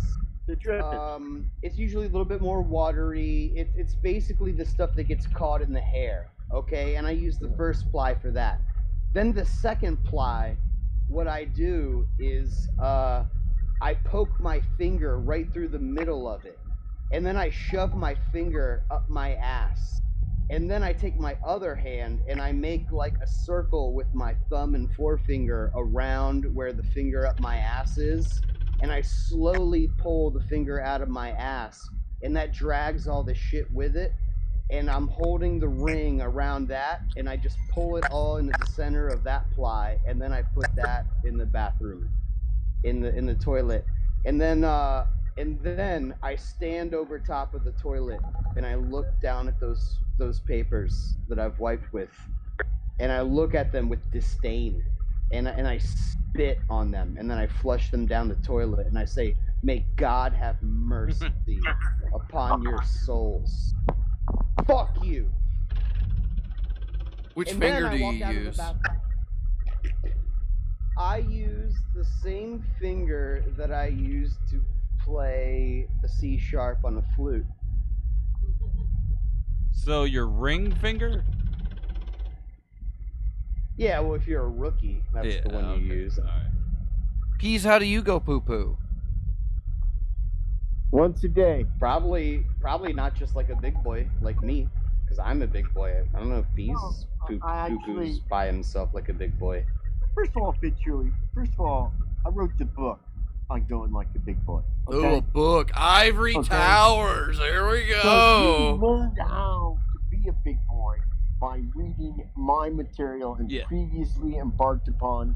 The dripping. It's usually a little bit more watery. It's basically the stuff that gets caught in the hair, okay? And I use the first ply for that. Then the second ply, what I do is I poke my finger right through the middle of it, and then I shove my finger up my ass. And then I take my other hand and I make like a circle with my thumb and forefinger around where the finger up my ass is, and I slowly pull the finger out of my ass, and that drags all the shit with it, and I'm holding the ring around that, and I just pull it all into the center of that ply, and then I put that in the bathroom, in the toilet, and then I stand over top of the toilet and I look down at those papers that I've wiped with, and I look at them with disdain, and I spit on them, and then I flush them down the toilet, and I say, "May God have mercy upon your souls. Fuck you." Which And then finger I do walk you out of the use? bathroom. I use the same finger that I use to play a C sharp on a flute. So your ring finger? Yeah, well, if you're a rookie, that's the one you use. All right. Peas, how do you go poo-poo? Once a day. Probably not just like a big boy like me, because I'm a big boy. I don't know if Peas poo-poos by himself like a big boy. First of all, Fitchewy, I wrote the book on going like a big boy. Okay? Oh, a book. Ivory Okay. Towers. There we So you go. learned how to be a big boy by reading my material and Yeah. previously embarked upon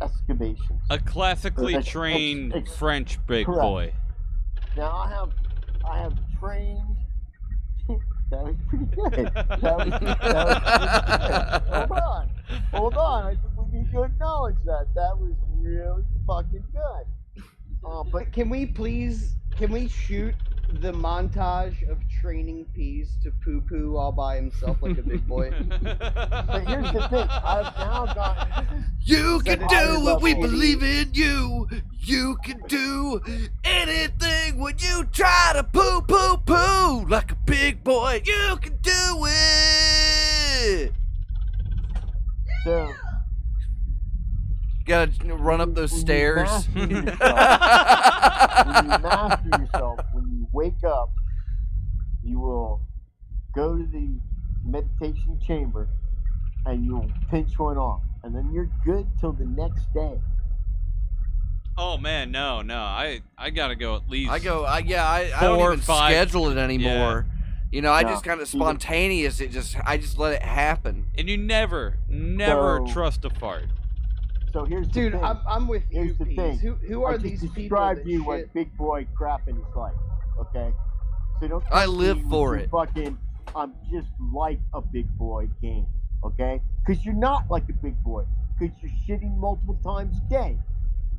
excavations. A classically Ex- ex- trained ex- French big correct. boy. Now I have trained. That was pretty good. That was pretty good. Hold on. I think we need to acknowledge that. That was really fucking good. But Can we shoot the montage of training Peas to poo-poo all by himself like a big boy? But here's the thing. I've now gotten. You can That do is what we up believe in you. You can do anything when you try to poo like a big boy. You can do it. So Gotta run up those when you stairs. master yourself, when you wake up, you will go to the meditation chamber and you'll pinch one off, and then you're good till the next day. Oh man, no. I gotta go at least. I don't 4 or even 5. schedule it anymore. You know, I No. just kind of spontaneous. I just let it happen. And you never So- trust a fart. So here's the Dude, thing. I'm with you, Here's the Peas. thing. Who are I just these people described that you shit? what big boy crapping is like, okay? So don't. I come to live me with for your it. Fucking, I'm just like a big boy game, okay? Because you're not like a big boy. Because you're shitting multiple times a day.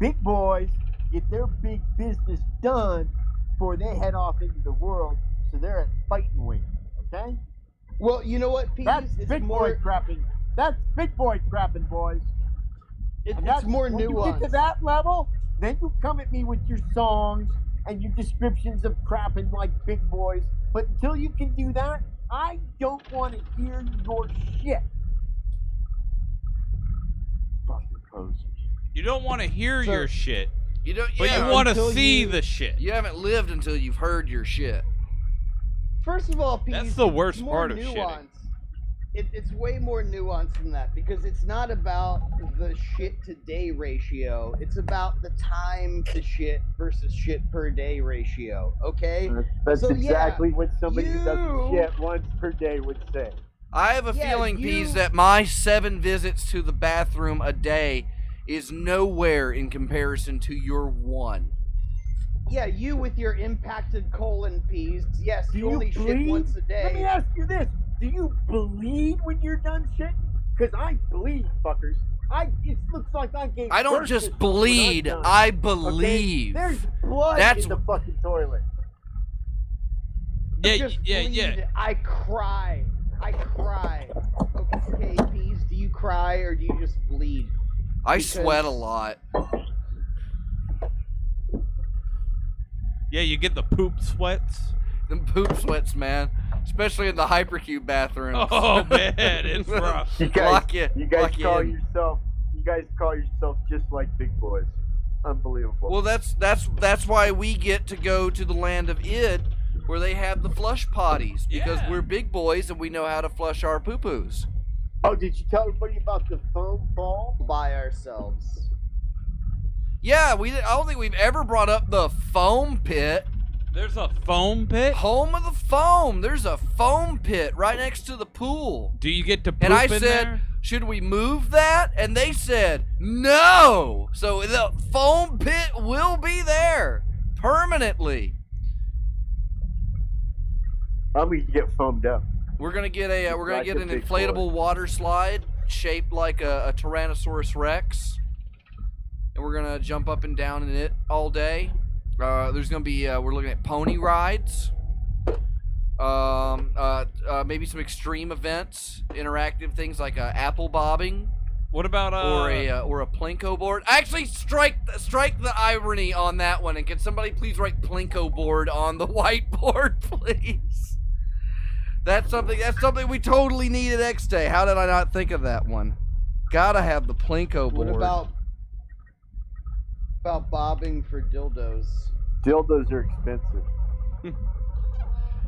Big boys get their big business done before they head off into the world. So they're at fighting weight. Okay. Well, you know what, Pease? That's It's big more, boy crapping. That's big boy crapping, boys. it's more when you get to nuanced. that level, then you come at me with your songs and your descriptions of crapping like big boys. But until you can do that, I don't want to hear your shit. Fucking posers. You don't want to hear So- your shit, You don't. but Yeah, you want to until see you- the shit. You haven't lived until you've heard your shit. First of all, Pease, That's the worst it's more part of shitting. nuanced. It's way more nuanced than that because it's not about the shit to day ratio. It's about the time to shit versus shit per day ratio. Okay. That's So, yeah, exactly what somebody who doesn't you- shit once per day would say. I have a Yeah, feeling, you- Pease, that my 7 visits to the bathroom a day is nowhere in comparison to your 1. Yeah, you with your impacted colon, Pease. Yes, Do you you only shit bleed? once a Let me day. ask you this: do you bleed when you're done shitting? Because I bleed, fuckers. It looks like I gave. I don't birth just to something bleed, when I'm done. I Okay? believe. There's blood That's- in the fucking toilet. Yeah, Just yeah, bleed. yeah. I cry. Okay, Pease, do you cry or do you just bleed? I because- sweat a lot. Yeah, you get the poop sweats. Them poop sweats, man. Especially in the Hypercube bathroom. Oh man, it's rough. You guys, Lock you call in. yourself. You guys call yourself just like big boys. Unbelievable. Well, that's why we get to go to the land of Id, where they have the flush potties, because Yeah. we're big boys and we know how to flush our poo-poos. Oh, did you tell everybody about the foam fall? By ourselves. Yeah, I don't think we've ever brought up the foam pit. There's a foam pit. Home of the foam. There's a foam pit right next to the pool. Do you get to poop And I in said, there? should we move that? And they said, no. So the foam pit will be there permanently. I'm gonna get foamed up. We're gonna get an Like a big inflatable water slide shaped like a Tyrannosaurus Rex, and we're gonna jump up and down in it all day. There's gonna be we're looking at pony rides, maybe some extreme events, interactive things like apple bobbing What about or a plinko board. Actually, strike the irony on that one, and can somebody please write plinko board on the whiteboard, please? That's something we totally need at X Day. How did I not think of that one? Gotta have the plinko board. What about bobbing for dildos? Dildos are expensive.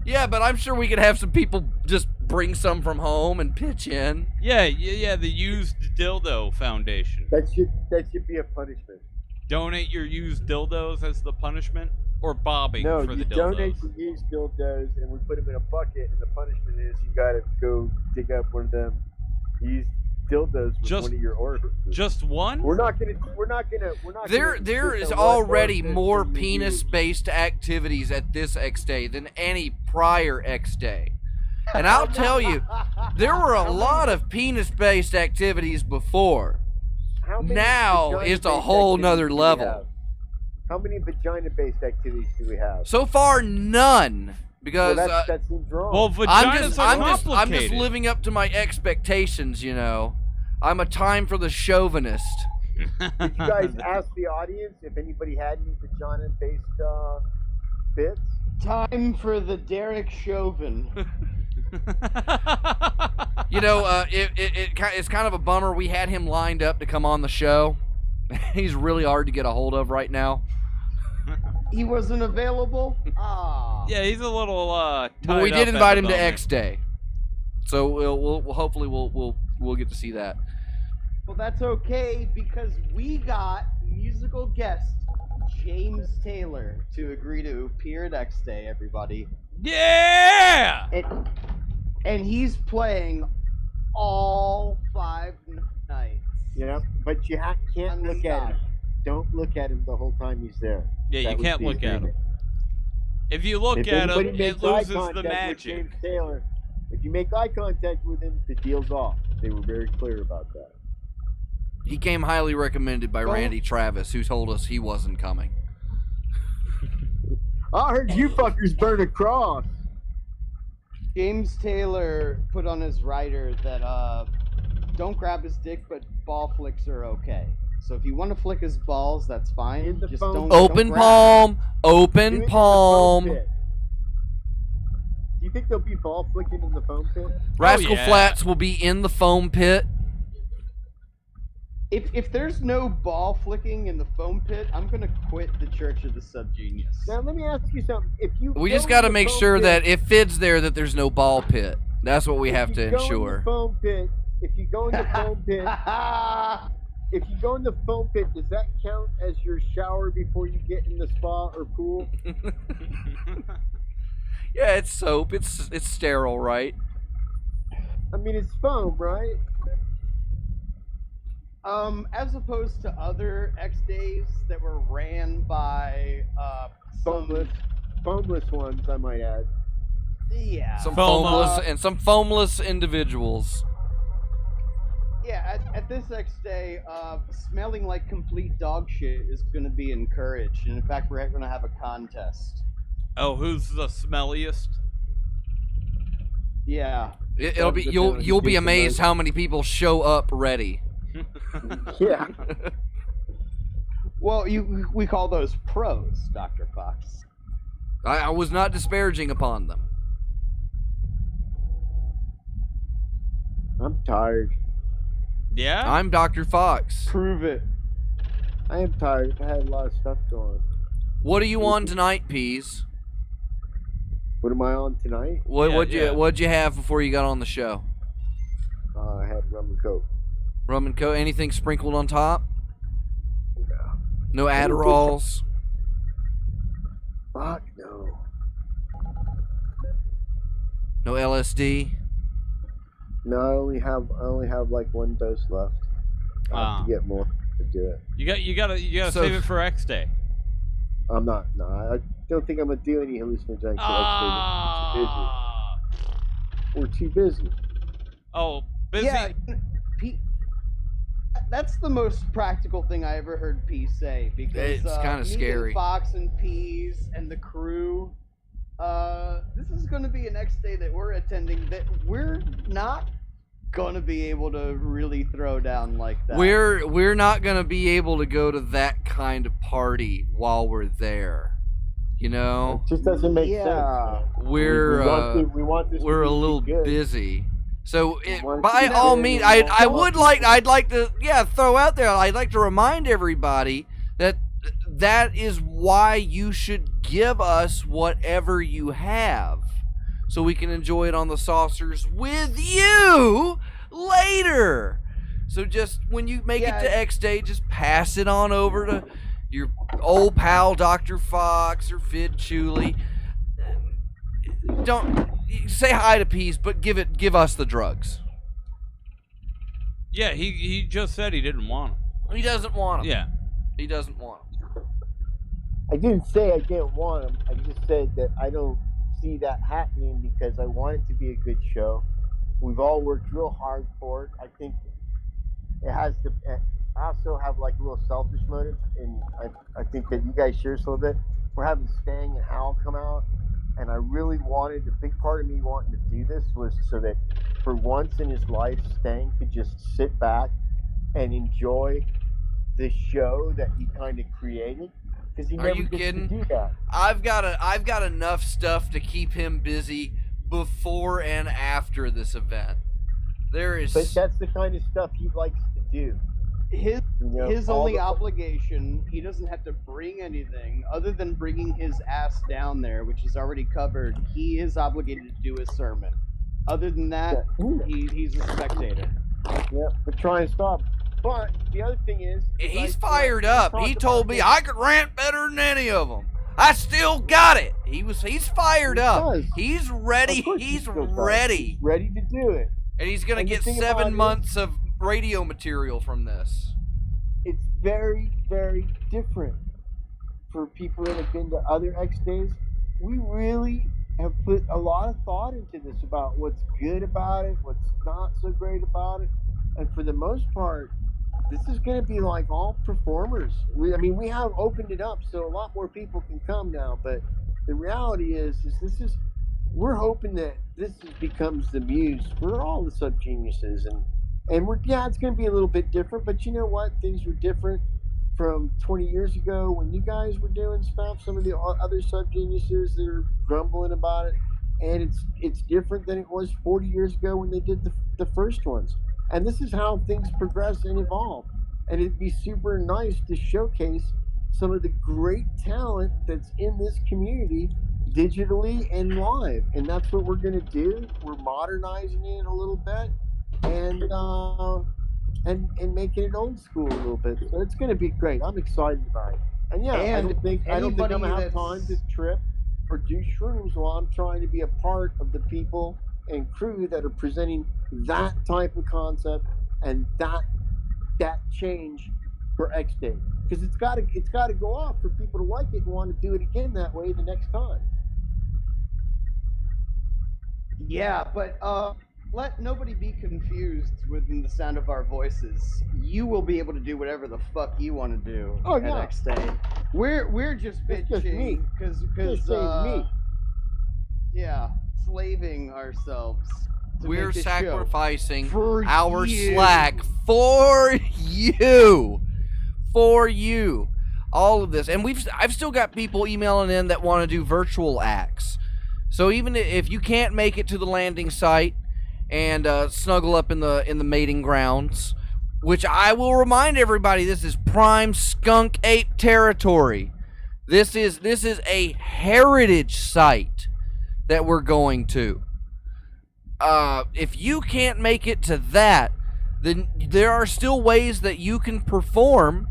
Yeah, but I'm sure we could have some people just bring some from home and pitch in. Yeah, the used dildo foundation. That should be a punishment. Donate your used dildos as the punishment, or bobbing No, for you the dildos. donate the used dildos, and we put them in a bucket. And the punishment is you gotta go dig up one of them used dildos with Just- one of your orifices. Just one? We're not gonna. There insist is on what already orifice more you use. penis-based activities at this X Day than any prior X Day. And I'll tell you, there were a lot of penis-based activities before. How many Now vagina-based it's a whole activities nother do we level. have? How many vagina-based activities do we have? So far, none. Well, Because that seems wrong. Well, vaginas are I'm complicated. just living up to my expectations, you know. I'm a time for the chauvinist. Did you guys ask the audience if anybody had any vagina-based bits? Time for the Derek Chauvin. You know, it's kind of a bummer. We had him lined up to come on the show. He's really hard to get a hold of right now. He wasn't available? Ah. Yeah, he's a little But we tied did up at invite the him to moment. X Day, so we'll hopefully we'll get to see that. Well, that's okay because we got musical guest James Taylor to agree to appear at X Day, everybody. Yeah! And he's playing all 5 nights. Yeah, but you can't On the look at side. him. Don't look at him the whole time he's there. Yeah, That you was can't the look at him. agreement. If you look If at him, anybody it makes eye loses the contact with magic. James Taylor, if you make eye contact with him, the deal's off. They were very clear about that. He came highly recommended by Randy Travis, who told us he wasn't coming. I heard you fuckers burn a cross. James Taylor put on his writer that don't grab his dick, but ball flicks are okay. So if you want to flick his balls, that's fine. In the Just foam- don't Open grab. palm, Do open it in the palm. foam pit. Do you think there'll be ball flicking in the foam pit? Rascal yeah. Flats will be in the foam pit. If there's no ball flicking in the foam pit, I'm gonna quit the Church of the Subgenius. Now let me ask you something. If you We go just in got to the make foam sure pit- that if Fid's there, that there's no ball pit. That's what we if have you to go in ensure. the foam pit, if you go in the foam pit, if you go in the foam pit, does that count as your shower before you get in the spa or pool? Yeah, it's soap. It's sterile, right? I mean, it's foam, right? As opposed to other X days that were ran by Foamless ones, I might add. Yeah. Some Foam, foamless individuals. Yeah, at this X day, smelling like complete dog shit is going to be encouraged. And in fact, we're going to have a contest. Oh, who's the smelliest? Yeah. It'll be you'll be amazed how many people show up ready. Yeah. Well, we call those pros, Dr. Fox. I was not disparaging upon them. I'm tired. Yeah? I'm Dr. Fox. Prove it. I am tired. I had a lot of stuff going. What are you on tonight, Peas? What am I on tonight? What'd you have before you got on the show? I had rum and coke. Rum and coke. Anything sprinkled on top? No Adderalls. Fuck no. No LSD. No, I only have like one dose left. I have to get more to do it. You gotta So- save it for X Day. I'm not. No, I don't think I'm gonna do any hallucinogenics. Ah. We're too busy. Oh, busy. Yeah. That's the most practical thing I ever heard P say, because It's kinda me and scary. Fox and Peas and the crew. This is going to be an X day that we're attending that we're not going to be able to really throw down like that. We're not gonna be able to go to that kind of party while we're there. You know, It just doesn't make sense. Man. we're we want this. we're to a be little good. busy. So want by to all know means, what I'd like to throw out there. I'd like to remind everybody that is why you should give us whatever you have, so we can enjoy it on the saucers with you later. So just when you make it to X Day, just pass it on over to your old pal Dr. Fox or Fid Chuli. Don't say hi to Peas, but give us the drugs. Yeah, he just said he didn't want them. He doesn't want them. Yeah. He doesn't want them. I didn't say I didn't want them. I just said that I don't see that happening because I want it to be a good show. We've all worked real hard for it. I think it has to. I also have like a little selfish motive, and I think that you guys share this a little bit. We're having Stang and Hal come out, and I really wanted. A big part of me wanting to do this was so that for once in his life, Stang could just sit back and enjoy the show that he kind of created. Because he Are never you gets kidding? to do that. I've got enough stuff to keep him busy before and after this event. There is. But that's the kind of stuff he likes to do. His all only the- obligation, he doesn't have to bring anything other than bringing his ass down there, which is already covered. He is obligated to do a sermon. Other than that, he's a spectator. Yeah, but try and stop. But the other thing is, He's fired up. He told me I could rant better than any of them. I still got it. He's fired up. does. He's ready. Of course he He's still does. ready. ready to do it. And he's gonna And the get thing about 7 it months of radio material from this. It's very, very different for people that have been to other X days. We really have put a lot of thought into this about what's good about it, what's not so great about it, and for the most part, this is going to be like all performers. I mean, we have opened it up so a lot more people can come now. But the reality is we're hoping that this becomes the muse for all the sub-geniuses, and it's going to be a little bit different. But you know what? Things were different from 20 years ago when you guys were doing stuff. Some of the other sub-geniuses that are grumbling about it, and it's different than it was 40 years ago when they did the first ones. And this is how things progress and evolve. And it'd be super nice to showcase some of the great talent that's in this community digitally and live. And that's what we're going to do. We're modernizing it a little bit and making it old school a little bit. So it's going to be great. I'm excited about it. And yeah, I don't think I'm going to have time to trip or do shrooms while I'm trying to be a part of the people and crew that are presenting that type of concept and that change for X Day, because it's got to go off for people to like it and want to do it again that way the next time. Yeah, but let nobody be confused within the sound of our voices. You will be able to do whatever the fuck you want to do at X Day. We're just bitching because me. Yeah, slaving ourselves. We're sacrificing for our you. slack for you. For you. All of this. And I've still got people emailing in that want to do virtual acts. So even if you can't make it to the landing site and snuggle up in the mating grounds, which I will remind everybody, this is prime skunk ape territory. This is a heritage site that we're going to. If you can't make it to that, then there are still ways that you can perform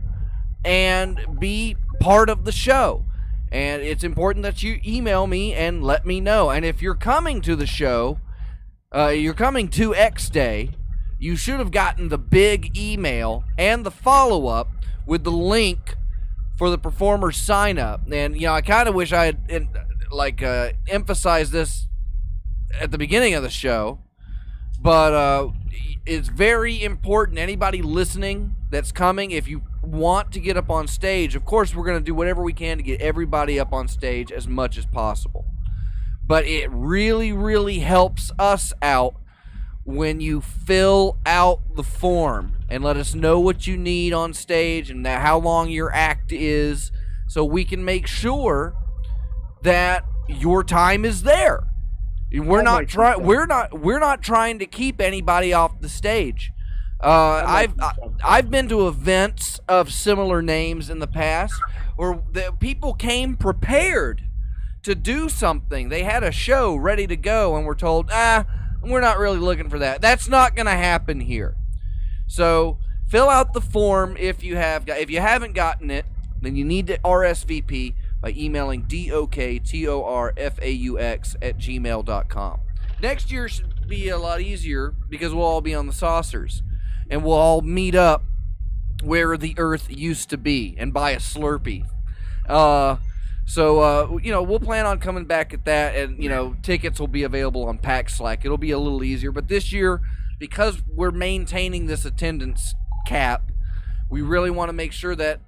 and be part of the show. And it's important that you email me and let me know. And if you're coming to the show, you're coming to X Day, you should have gotten the big email and the follow-up with the link for the performer sign-up. And, I kind of wish I had, emphasized this at the beginning of the show, but it's very important. Anybody listening that's coming, if you want to get up on stage, of course we're going to do whatever we can to get everybody up on stage as much as possible, but it really, really helps us out when you fill out the form and let us know what you need on stage and how long your act is, so we can make sure that your time is there. We're not trying to keep anybody off the stage. I've been to events of similar names in the past where the people came prepared to do something. They had a show ready to go and were told, we're not really looking for that. That's not going to happen here. So fill out the form if you haven't gotten it, then you need to RSVP by emailing doktorfaux@gmail.com. Next year should be a lot easier because we'll all be on the saucers and we'll all meet up where the Earth used to be and buy a Slurpee. So we'll plan on coming back at that, and tickets will be available on Pack Slack. It'll be a little easier, but this year, because we're maintaining this attendance cap, we really want to make sure that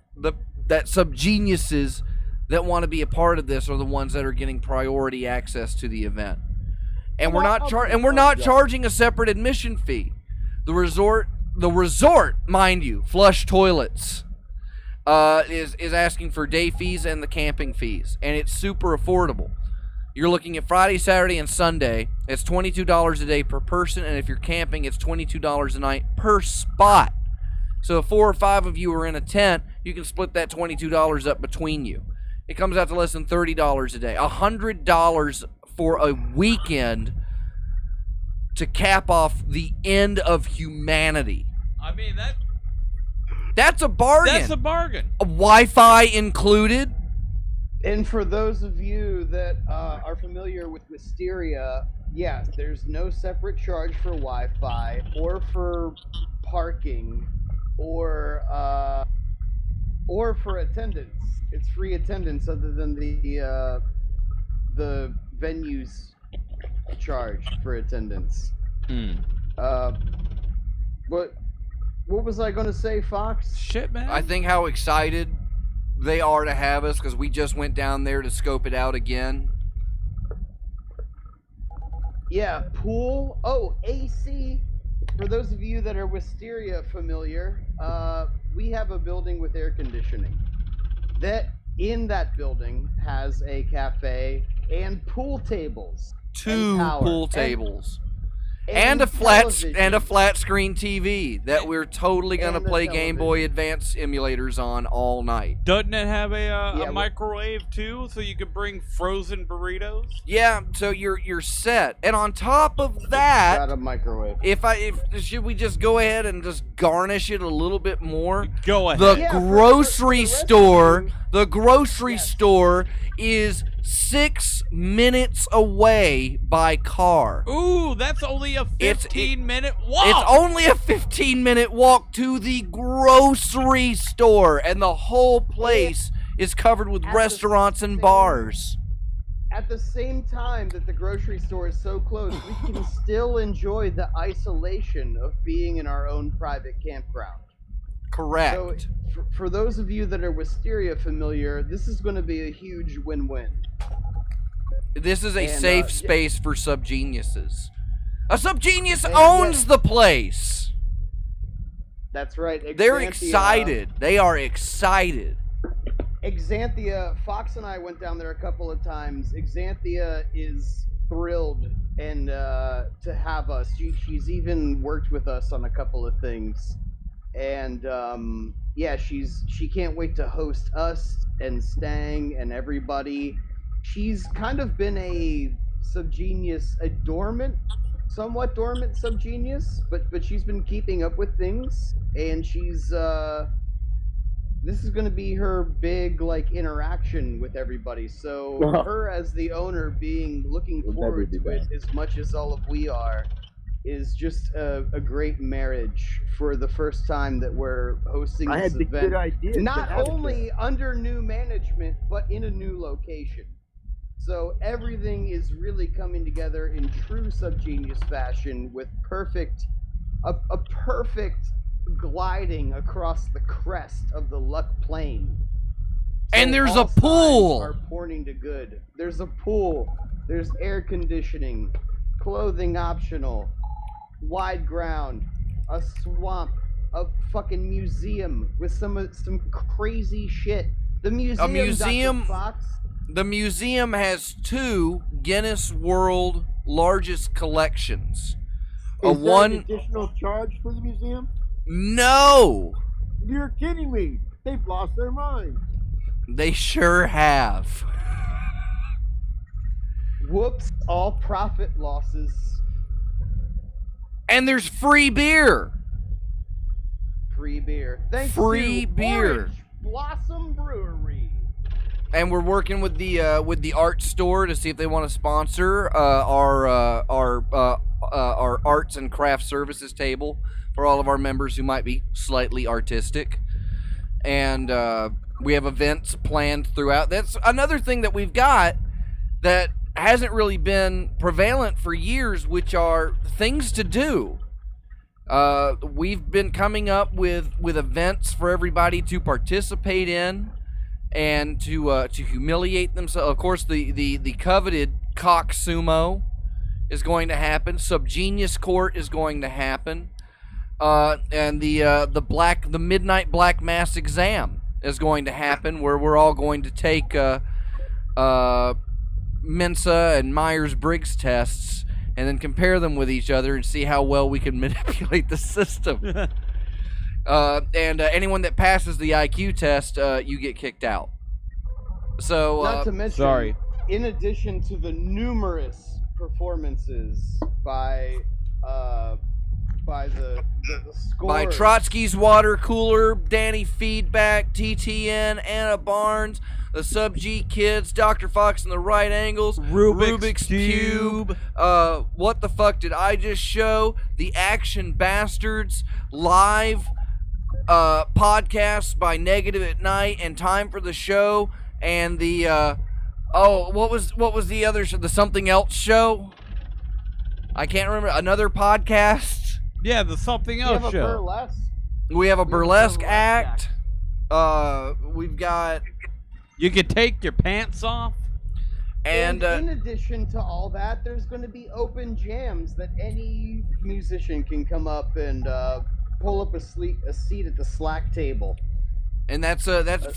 that sub-geniuses that want to be a part of this are the ones that are getting priority access to the event. And we're not charging a separate admission fee. The resort, mind you, Flush Toilets, is asking for day fees and the camping fees, and it's super affordable. You're looking at Friday, Saturday, and Sunday. It's $22 a day per person, and if you're camping, it's $22 a night per spot. So if 4 or 5 of you are in a tent, you can split that $22 up between you. It comes out to less than $30 a day. $100 for a weekend to cap off the end of humanity. I mean, that's a bargain. That's a bargain. Wi-Fi included. And for those of you that are familiar with Wisteria, yes, there's no separate charge for Wi-Fi or for parking or for attendance. It's free attendance, other than the venues charge for attendance. But What was I going to say, Fox? Shit, man. I think how excited they are to have us because we just went down there to scope it out again. Yeah, pool. Oh, AC. For those of you that are Wisteria familiar, we have a building with air conditioning. In that building has a cafe and pool tables. 2 pool tables. And And a television. flat screen TV that we're totally gonna And a play Game Boy television. Advance emulators on all night. Doesn't it have a Yeah, microwave too, so you could bring frozen burritos? Yeah, so you're set. And on top of that, Got a microwave. if should we just go ahead and just garnish it a little bit more? Go ahead. The Yeah, for grocery the rest of store, you- the grocery Yes. store is 6 minutes away by car. Ooh, that's only a 15-minute walk. It's only a 15-minute walk to the grocery store, and the whole place is covered with At the restaurants and same- bars. At the same time that the grocery store is so close, we can still enjoy the isolation of being in our own private campground. Correct. So, for those of you that are Wisteria familiar, this is going to be a huge win-win. This is a And, safe yeah. space for subgeniuses. A subgenius And, owns the place. That's right. They're Xanthia- excited. They are excited. Xanthia, Fox and I went down there a couple of times. Xanthia is thrilled and to have us. She's even worked with us on a couple of things, and yeah, she can't wait to host us and Stang and everybody. She's kind of been a subgenius, a somewhat dormant subgenius, but she's been keeping up with things, and she's this is going to be her big interaction with everybody. So her as the owner looking forward to it as much as all of we are is just a great marriage for the first time that we're hosting I this had the event. good idea. Not only under new management, but in a new location. So everything is really coming together in true subgenius fashion with a perfect gliding across the crest of the Luck Plain. And there's all a pool. signs are pointing to good. There's a pool. There's air conditioning, clothing optional, wide ground, a swamp, a fucking museum with some crazy shit. The museum. Dr. Fox. The museum has 2 Guinness World largest collections. Is there an additional charge for the museum? No, You're kidding me. They've lost their mind. they sure have. Whoops! All profit losses. And there's free beer. Free beer. Thanks Free to beer. Orange Blossom Brewery. And we're working with the art store to see if they want to sponsor our arts and craft services table for all of our members who might be slightly artistic. And we have events planned throughout. That's another thing that we've got that hasn't really been prevalent for years, which are things to do. We've been coming up with events for everybody to participate in and to humiliate themselves. Of course, the coveted cock sumo is going to happen. Subgenius Court is going to happen. And the midnight black mass exam is going to happen, where we're all going to take Mensa and Myers-Briggs tests and then compare them with each other and see how well we can manipulate the system. And anyone that passes the IQ test, you get kicked out. So, Not to mention, sorry. in addition to the numerous performances by the scores, by Trotsky's Water Cooler, Danny Feedback, TTN, Anna Barnes, the Sub G Kids, Dr. Fox and the Right Angles, Rubik's Cube. What the fuck did I just show? The Action Bastards live podcasts by Negative at Night and Time for the Show, and the what was the other show? The Something Else Show? I can't remember. Another podcast. Yeah, the Something you have Else a show. burlesque. We have a We have a burlesque burlesque act. We've got You could take your pants off. and in addition to all that, there's going to be open jams that any musician can come up and pull up a seat at the Slack table. and that's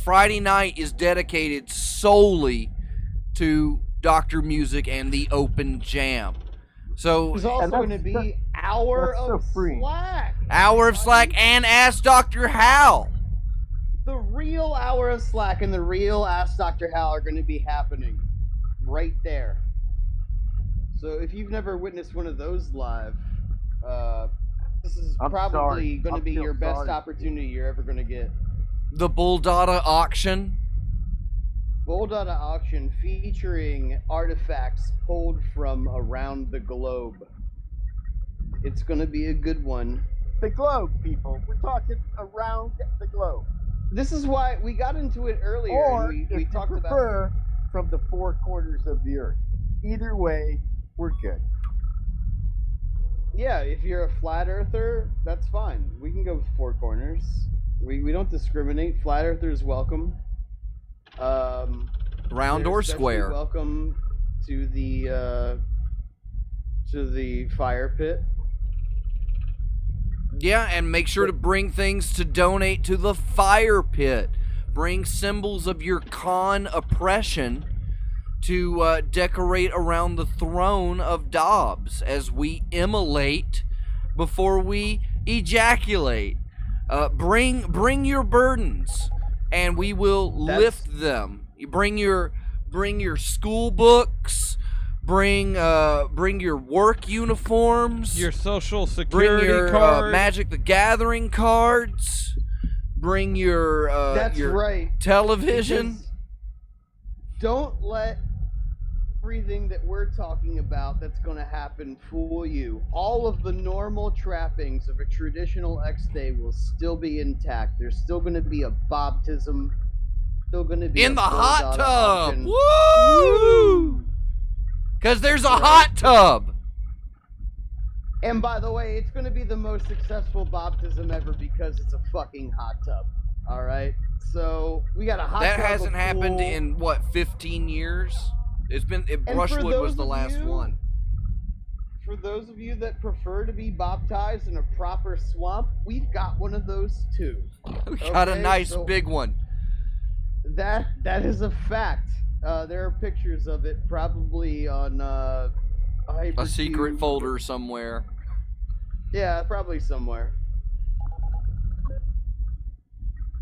Friday night is dedicated solely to Dr. Music and the open jam. So There's also going to be hour that's so of free. Slack. hour of Slack and Ask Dr. Hal. The real hour of Slack and the real Ask Dr. Hal are going to be happening right there. So if you've never witnessed one of those live, this is I'm probably sorry. going to I be feel your best sorry. opportunity you're ever going to get. The Bulldada auction. Bulldada auction featuring artifacts pulled from around the globe. It's going to be a good one. The globe, people. We're talking around the globe. This is why we got into it earlier. Or, and if we you talked about prefer, from the four corners of the earth. Either way, we're good. Yeah, if you're a flat earther, that's fine. We can go with four corners. We don't discriminate. Flat earthers welcome. Round They're or especially square. Welcome to the fire pit. Yeah, and make sure to bring things to donate to the fire pit. Bring symbols of your Khan oppression to decorate around the throne of Dobbs as we immolate before we ejaculate. Bring your burdens, and we will lift them. You bring your school books. Bring your work uniforms. Your social Bring security your card. Magic the Gathering cards. Bring your That's your right. television. Because don't let everything that we're talking about that's going to happen fool you. All of the normal trappings of a traditional X Day will still be intact. There's still going to be a baptism. Still going to be In a the hot Bulldada tub. auction. Woo! Because there's a hot tub. And by the way, it's going to be the most successful baptism ever because it's a fucking hot tub. All right. So we got a hot That tub. a hasn't happened pool. in what, 15 years? It's been for Brushwood was those the of last you- one. For those of you that prefer to be baptized in a proper swamp, we've got one of those too. We got a Okay, nice so- big one. That is a fact. There are pictures of it probably on A Hypercube. secret folder somewhere. Yeah, probably somewhere.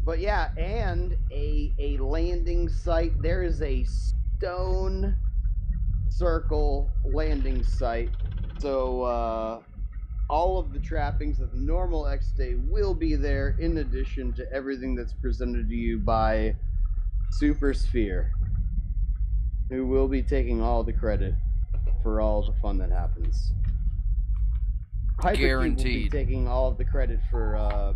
But yeah, and a landing site. There is a stone circle landing site. So all of the trappings of the normal X Day will be there in addition to everything that's presented to you by Super Sphere, who will be taking all the credit for all the fun that happens. Hypercube will be Guaranteed. taking all of the credit for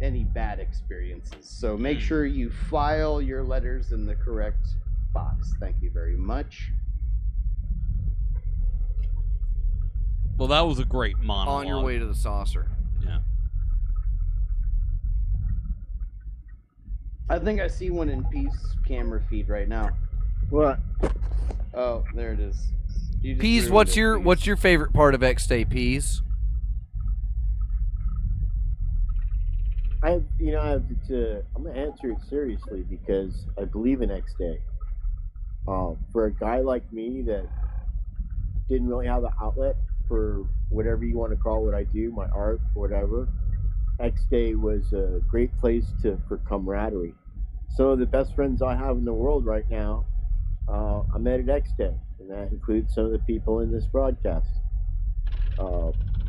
any bad experiences. So make sure you file your letters in the correct box. Thank you very much. Well, that was a great monologue. On your way to the saucer. Yeah. I think I see one in Peace camera feed right now. What? Oh, there it is. You just Peas, ruined what's it, your Peas. what's your favorite part of X Day, Peas? I'm gonna answer it seriously because I believe in X Day. For a guy like me that didn't really have an outlet for whatever you want to call what I do, my art, whatever, X Day was a great place for camaraderie. Some of the best friends I have in the world right now, I met at X Day, and that includes some of the people in this broadcast.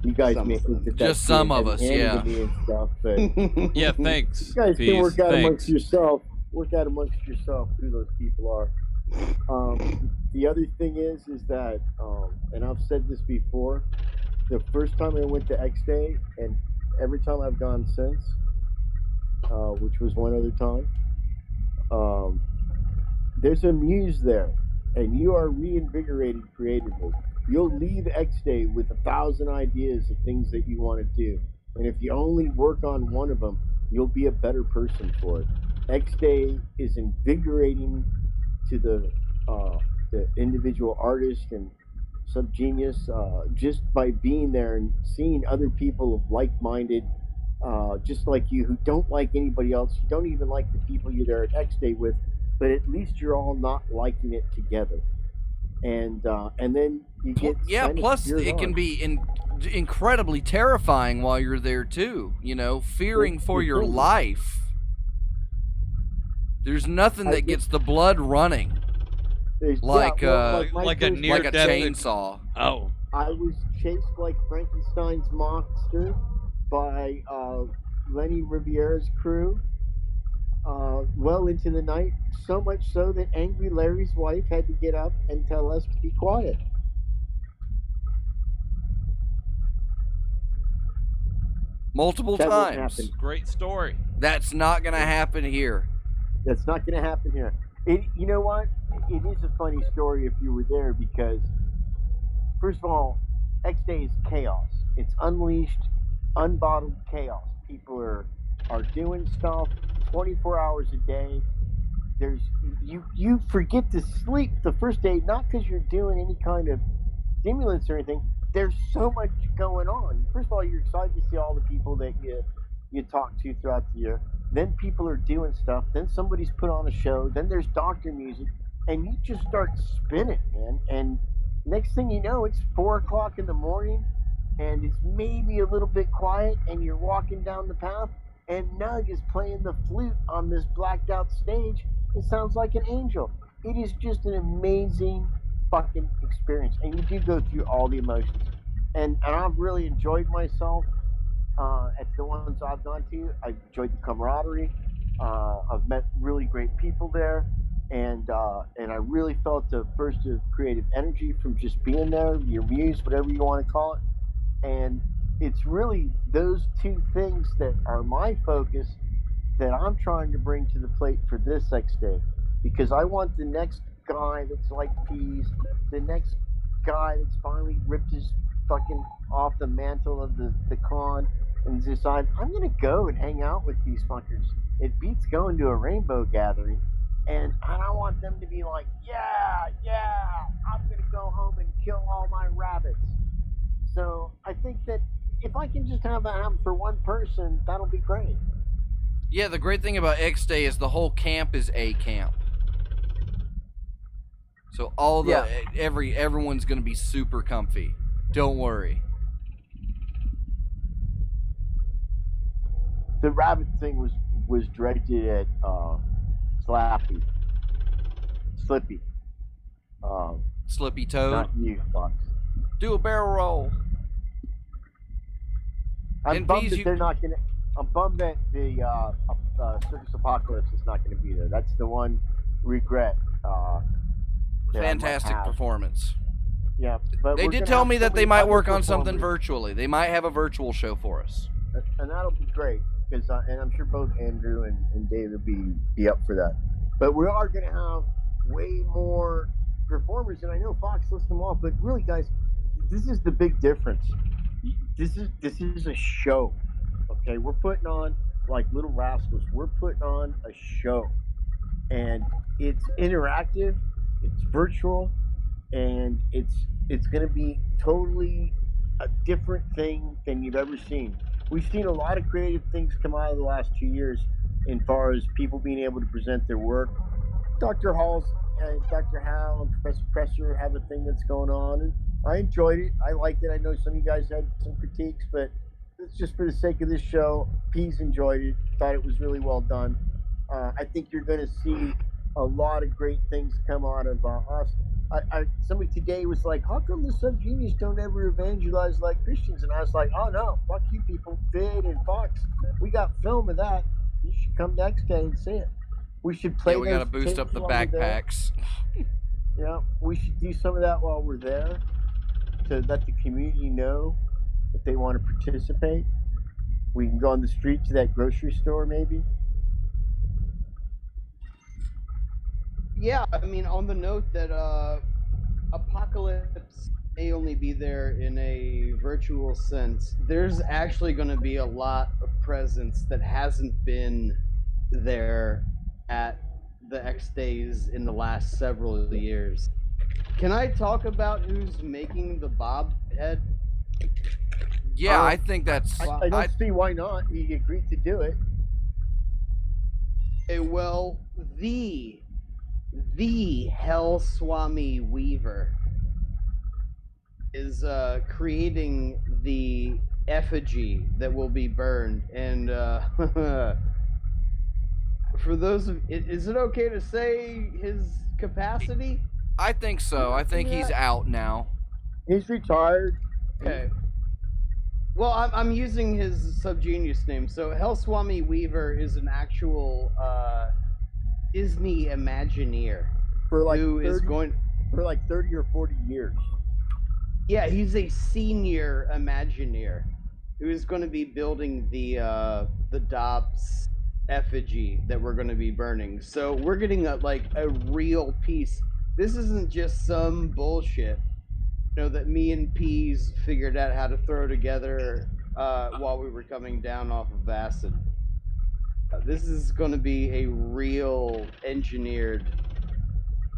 You guys Some may of think them. that Just that's some being of us, heavy-handed yeah. to me and stuff, but Yeah, thanks. you guys Peace. can work out Thanks. amongst yourself. Work out amongst yourself who those people are. The other thing is that, and I've said this before, the first time I went to X Day, and every time I've gone since, which was one other time, there's a muse there, and you are reinvigorated creatively. You'll leave X Day with 1,000 ideas of things that you want to do. And if you only work on one of them, you'll be a better person for it. X Day is invigorating to the individual artist and subgenius just by being there and seeing other people like-minded, just like you, who don't like anybody else. You don't even like the people you're there at X Day with, but at least you're all not liking it together. And then you get plus it can be incredibly terrifying while you're there too. You know, fearing for your life. There's nothing that gets the blood running like a chainsaw. Oh, I was chased like Frankenstein's monster by Lenny Riviera's crew well into the night, so much so that Angry Larry's wife had to get up and tell us to be quiet. Multiple times. Great story. That's not going to happen here. That's not going to happen here. You know what? It is a funny story if you were there, because, first of all, X Day is chaos. It's unleashed, unbottled chaos. People are doing stuff 24 hours a day. There's you forget to sleep the first day, not because you're doing any kind of stimulants or anything. There's so much going on. First of all, you're excited to see all the people that you talk to throughout the year. Then people are doing stuff. Then somebody's put on a show. Then there's doctor music, and you just start spinning, man. And next thing you know, it's 4 o'clock in the morning, and it's maybe a little bit quiet, and you're walking down the path, and Nug is playing the flute on this blacked out stage. It sounds like an angel. It is just an amazing fucking experience, and you do go through all the emotions. And I've really enjoyed myself at the ones I've gone to. I've enjoyed the camaraderie. I've met really great people there, and I really felt the burst of creative energy from just being there, your muse, whatever you want to call it. And it's really those two things that are my focus that I'm trying to bring to the plate for this X Day, because I want the next guy that's like peas, the next guy that's finally ripped his fucking off the mantle of the con and decide, I'm gonna go and hang out with these fuckers. It beats going to a rainbow gathering, and I want them to be like, yeah, I'm gonna go home and kill all my rabbits. So I think that if I can just have that happen for one person, that'll be great. Yeah, the great thing about X Day is the whole camp is a camp. So everyone's gonna be super comfy. Don't worry. The rabbit thing was directed at Slippy. Slippy Toad. Not you, Fox. Do a barrel roll. I'm bummed that they're not gonna. I'm bummed that the Circus Apocalypse is not gonna be there. That's the one regret. Fantastic performance. Yeah, but they did tell me that they might work on something virtually. They might have a virtual show for us, and that'll be great. Because and I'm sure both Andrew and Dave will be up for that. But we are going to have way more performers, and I know Fox lists them off. But really, guys, this is the big difference. This is a show. Okay, we're putting on like Little Rascals. We're putting on a show, and it's interactive, it's virtual, and it's going to be totally a different thing than you've ever seen. We've seen a lot of creative things come out of the last 2 years as far as people being able to present their work. Dr. Hall's and Dr. Hal and Professor Presser have a thing that's going on, and I enjoyed it. I liked it. I know some of you guys had some critiques, but it's just for the sake of this show. Pease enjoyed it, thought it was really well done. I think you're going to see a lot of great things come out of us. Somebody today was like, how come the subgenius don't ever evangelize like Christians? And I was like, oh no, fuck you people, Vid and Fox. We got film of that. You should come next day and see it. We should play. Yeah, we gotta boost up the backpacks. Yeah, we should do some of that while we're there to let the community know that they want to participate. We can go on the street to that grocery store maybe. Yeah, I mean, on the note that Apocalypse may only be there in a virtual sense, there's actually going to be a lot of presence that hasn't been there at the X Days in the last several years. Can I talk about who's making the bob head? Yeah, I think that's. I don't see why not. He agreed to do it. Well, the Hell Swami Weaver is creating the effigy that will be burned, and for those of, is it okay to say his capacity? I think so. I think he's out now. He's retired. Okay. Well, I'm using his subgenius name. So Hell Swami Weaver is an actual Disney Imagineer For like who 30, is going. for like 30 or 40 years. Yeah, he's a senior Imagineer who is going to be building the Dobbs effigy that we're going to be burning. So we're getting a real piece. This isn't just some bullshit, that me and Peas figured out how to throw together while we were coming down off of acid. This is going to be a real engineered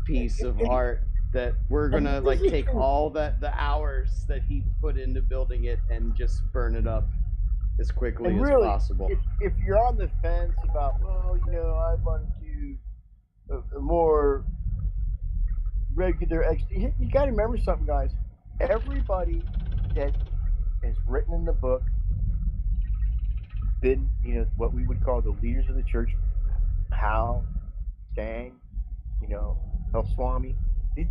piece of art that we're going to take all the hours that he put into building it and just burn it up as quickly And as really, possible. If you're on the fence about, I want to do a more regular you got to remember something, guys. Everybody that is written in the book been, what we would call the leaders of the church, Hal, Stang, El Swami.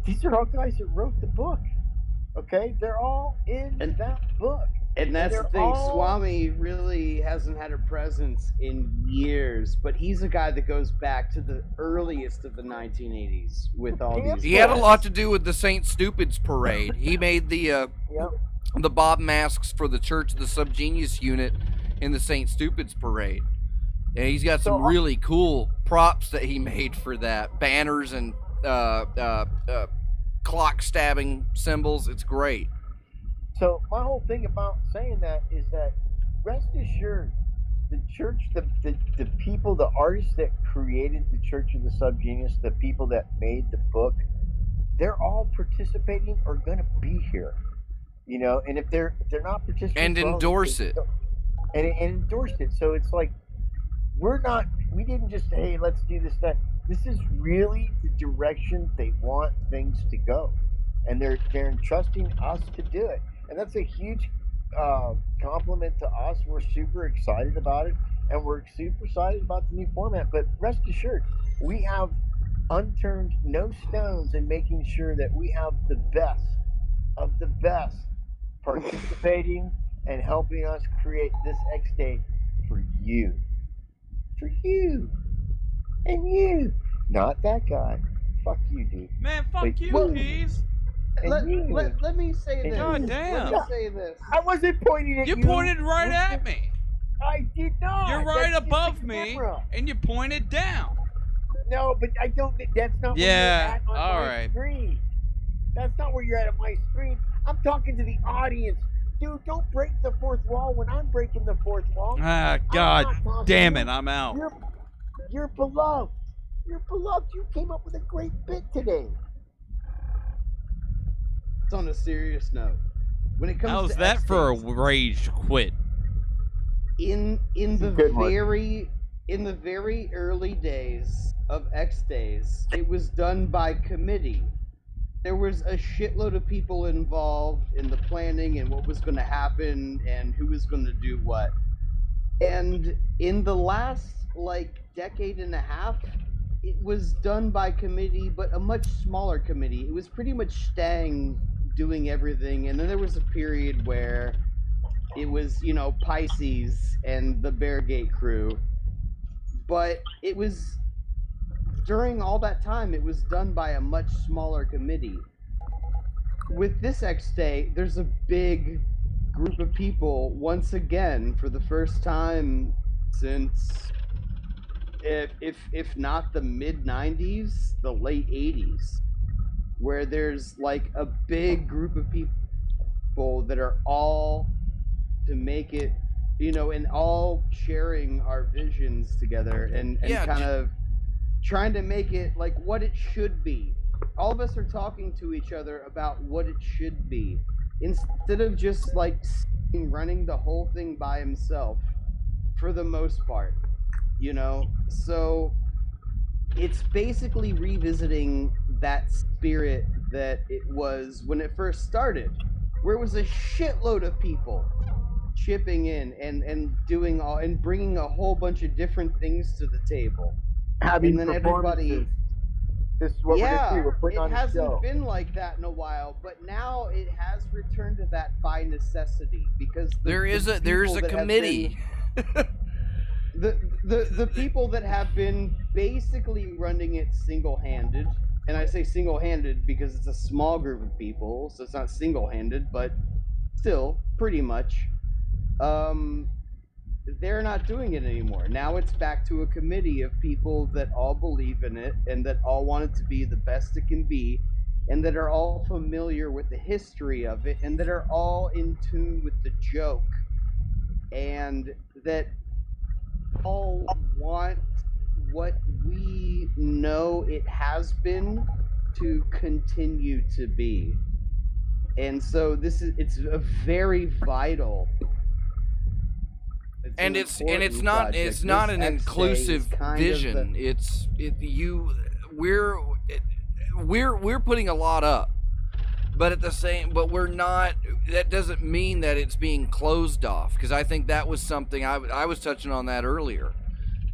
These are all guys that wrote the book. Okay, they're all in that book. And that's the thing, all... Swami really hasn't had a presence in years, but he's a guy that goes back to the earliest of the 1980s with all these. He had a lot to do with the St. Stupids parade. He made the bob masks for the Church of the Subgenius unit in the St. Stupids parade. And he's got some really cool props that he made for that. Banners and clock stabbing symbols. It's great. So my whole thing about saying that is that rest assured, the church, the people, the artists that created the Church of the Subgenius, the people that made the book, they're all participating or going to be here, And if they're not participating, and endorse it, and endorsed it. So it's like we didn't just say, hey, let's do this, that. This is really the direction they want things to go, and they're entrusting us to do it. And that's a huge compliment to us. We're super excited about it, and we're super excited about the new format. But rest assured, we have unturned no stones in making sure that we have the best of the best participating and helping us create this X Day for you. For you. And you. Not that guy. Fuck you, dude. Man, fuck you, Peas. Let me say this. God damn. Let me say this. I wasn't pointing at you. You pointed right at me. I did not. You're right That's above just the me, camera. and you pointed down. No, but I don't. That's not where Yeah, you're at on all my right. screen. That's not where you're at on my screen. I'm talking to the audience. Dude, don't break the fourth wall when I'm breaking the fourth wall. Ah, God damn it, I'm out. You're beloved. You're beloved. You came up with a great bit today. It's on a serious note. When it comes How's to that X for a Days, rage quit? in the Good one. very early days of X Days, it was done by committee. There was a shitload of people involved in the planning and what was going to happen and who was going to do what. And in the last decade and a half, it was done by committee, but a much smaller committee. It was pretty much Stang doing everything, and then there was a period where it was, Pisces and the Beargate crew. But it was, during all that time, it was done by a much smaller committee. With this X Day, there's a big group of people, once again, for the first time since, if not the mid-90s, the late 80s, where there's a big group of people. people that are all to make it, and all sharing our visions together and kind of trying to make it like what it should be. All of us are talking to each other about what it should be instead of just like running the whole thing by himself for the most part, So it's basically revisiting that spirit that it was when it first started, where it was a shitload of people chipping in and doing all and bringing a whole bunch of different things to the table. Having and then everybody. This is what we're gonna see. We're putting on a show. It hasn't been like that in a while, but now it has returned to that by necessity because there's a committee. The people that have been basically running it single-handed, and I say single-handed because it's a small group of people, so it's not single-handed, but still pretty much. They're not doing it anymore. Now it's back to a committee of people that all believe in it and that all want it to be the best it can be and that are all familiar with the history of it and that are all in tune with the joke and that all want what we know it has been to continue to be. And so it's a very vital it's not an inclusive vision. We're putting a lot up, but we're not. That doesn't mean that it's being closed off, because I think that was something I was touching on that earlier.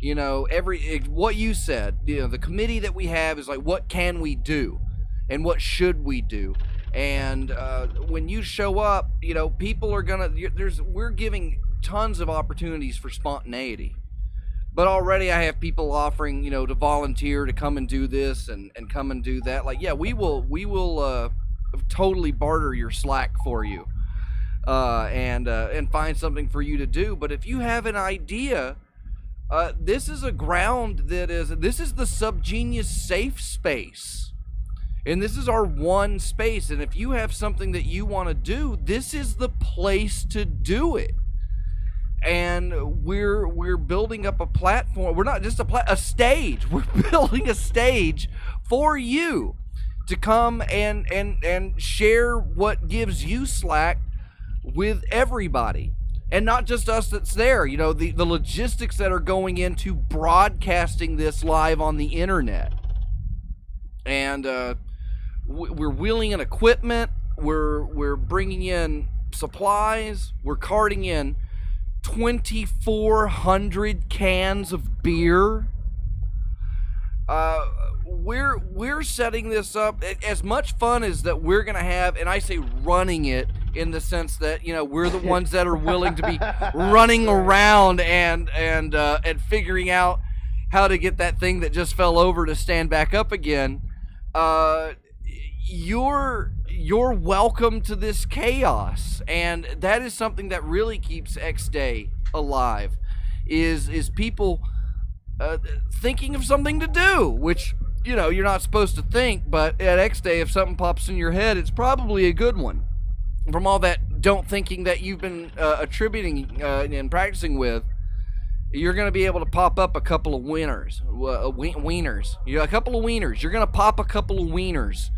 What you said, the committee that we have is like, what can we do, and what should we do? And when you show up, people are gonna. We're giving tons of opportunities for spontaneity, but already I have people offering, to volunteer to come and do this and come and do that. Like, yeah, we will totally barter your slack for you, and find something for you to do. But if you have an idea, this is a ground this is the Subgenius safe space. And this is our one space. And if you have something that you want to do, this is the place to do it. And we're building up a platform. We're not just a stage. We're building a stage for you to come and share what gives you slack with everybody. And not just us that's there. The logistics that are going into broadcasting this live on the internet. And we're wheeling in equipment. We're bringing in supplies. We're carting in 2,400 cans of beer. We're setting this up. As much fun as that we're gonna have, and I say running it in the sense that we're the ones that are willing to be running around and figuring out how to get that thing that just fell over to stand back up again. You're welcome to this chaos, and that is something that really keeps X Day alive. Is people thinking of something to do, which you're not supposed to think, but at X Day, if something pops in your head, it's probably a good one. From all that don't thinking that you've been attributing and practicing with, you're going to be able to pop up a couple of wieners. A couple of wieners. You're going to pop a couple of wieners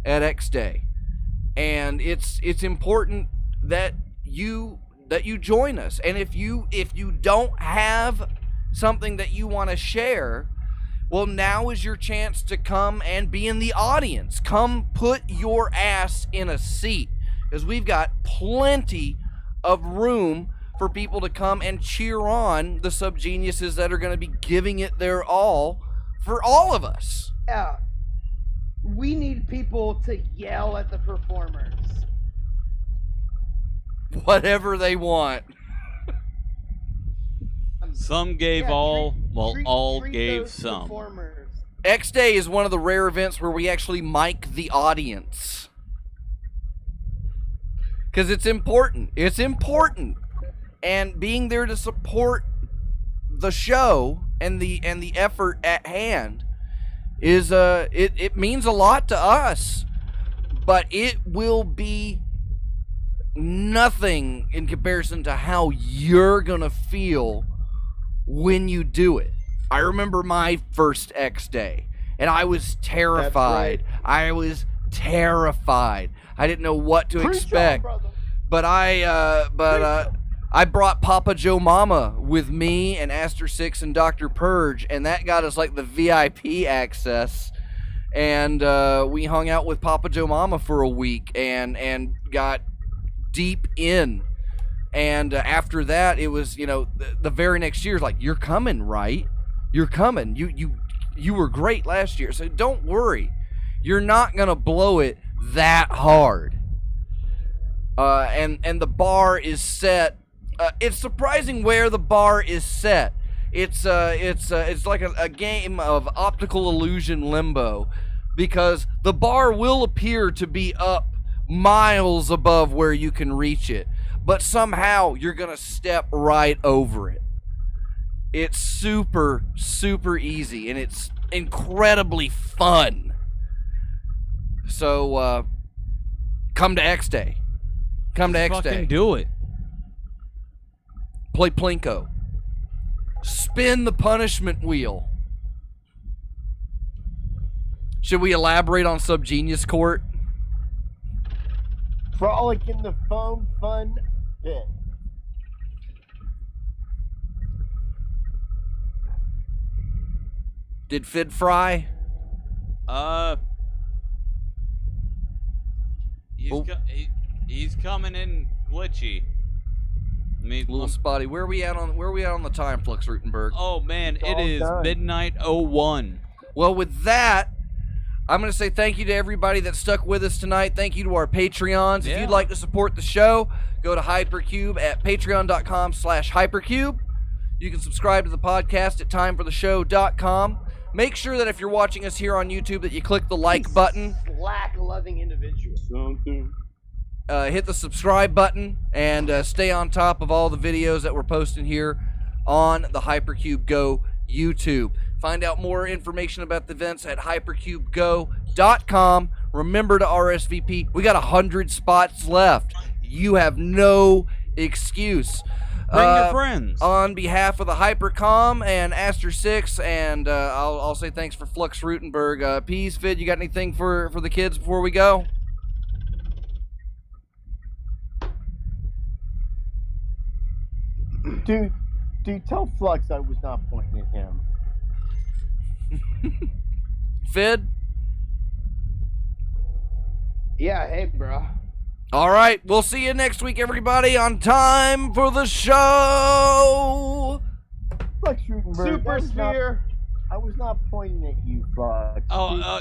at X Day. And it's important that you join us. And if you don't have something that you want to share, well, now is your chance to come and be in the audience. Come put your ass in a seat, because we've got plenty of room for people to come and cheer on the subgeniuses that are going to be giving it their all for all of us. Yeah. We need people to yell at the performers. Whatever they want. Some gave all, while all gave some. Performers. X Day is one of the rare events where we actually mic the audience. Because it's important. It's important. And being there to support the show and the effort at hand is it means a lot to us. But it will be nothing in comparison to how you're gonna feel when you do it. I remember my first X day, and I was terrified. I was terrified. I didn't know what to expect. But I brought Papa Joe Mama with me and Aster 6 and Dr. Purge, and that got us like the VIP access. And we hung out with Papa Joe Mama for a week and got deep in. And after that, it was, you know, the very next year, like, you're coming, right? You're coming. You were great last year, so don't worry. You're not going to blow it that hard. And the bar is set. It's surprising where the bar is set. It's like a game of optical illusion limbo, because the bar will appear to be up miles above where you can reach it, but somehow you're gonna step right over it. It's super, super easy, and it's incredibly fun. So, come to X Day. Come to X Day. Fucking do it. Play Plinko. Spin the punishment wheel. Should we elaborate on Subgenius Court? Frolic in the foam fun pit. Did Fid fry? He's coming in glitchy. I mean, Little spotty. Where are we at on the time, Flux Rutenberg? Oh man, It's it all is done. midnight 01. Well, with that, I'm going to say thank you to everybody that stuck with us tonight. Thank you to our Patreons. Yeah. If you'd like to support the show, go to Hypercube at patreon.com/Hypercube. You can subscribe to the podcast at timefortheshow.com. Make sure that if you're watching us here on YouTube that you click the like button. Slack-loving individual. Hit the subscribe button and stay on top of all the videos that we're posting here on the Hypercube Go YouTube. Find out more information about the events at hypercubego.com. Remember to RSVP. We got 100 spots left. You have no excuse. Bring your friends. On behalf of the Hypercom and Aster 6, and I'll say thanks for Flux Rutenberg. Peas, Vid, you got anything for the kids before we go? Dude, tell Flux I was not pointing at him. Fid? Yeah, hey, bro. All right, we'll see you next week, everybody, on Time for the Show. Flux Rutenberg. Super Sphere. I was not pointing at you, Flux. Oh, no.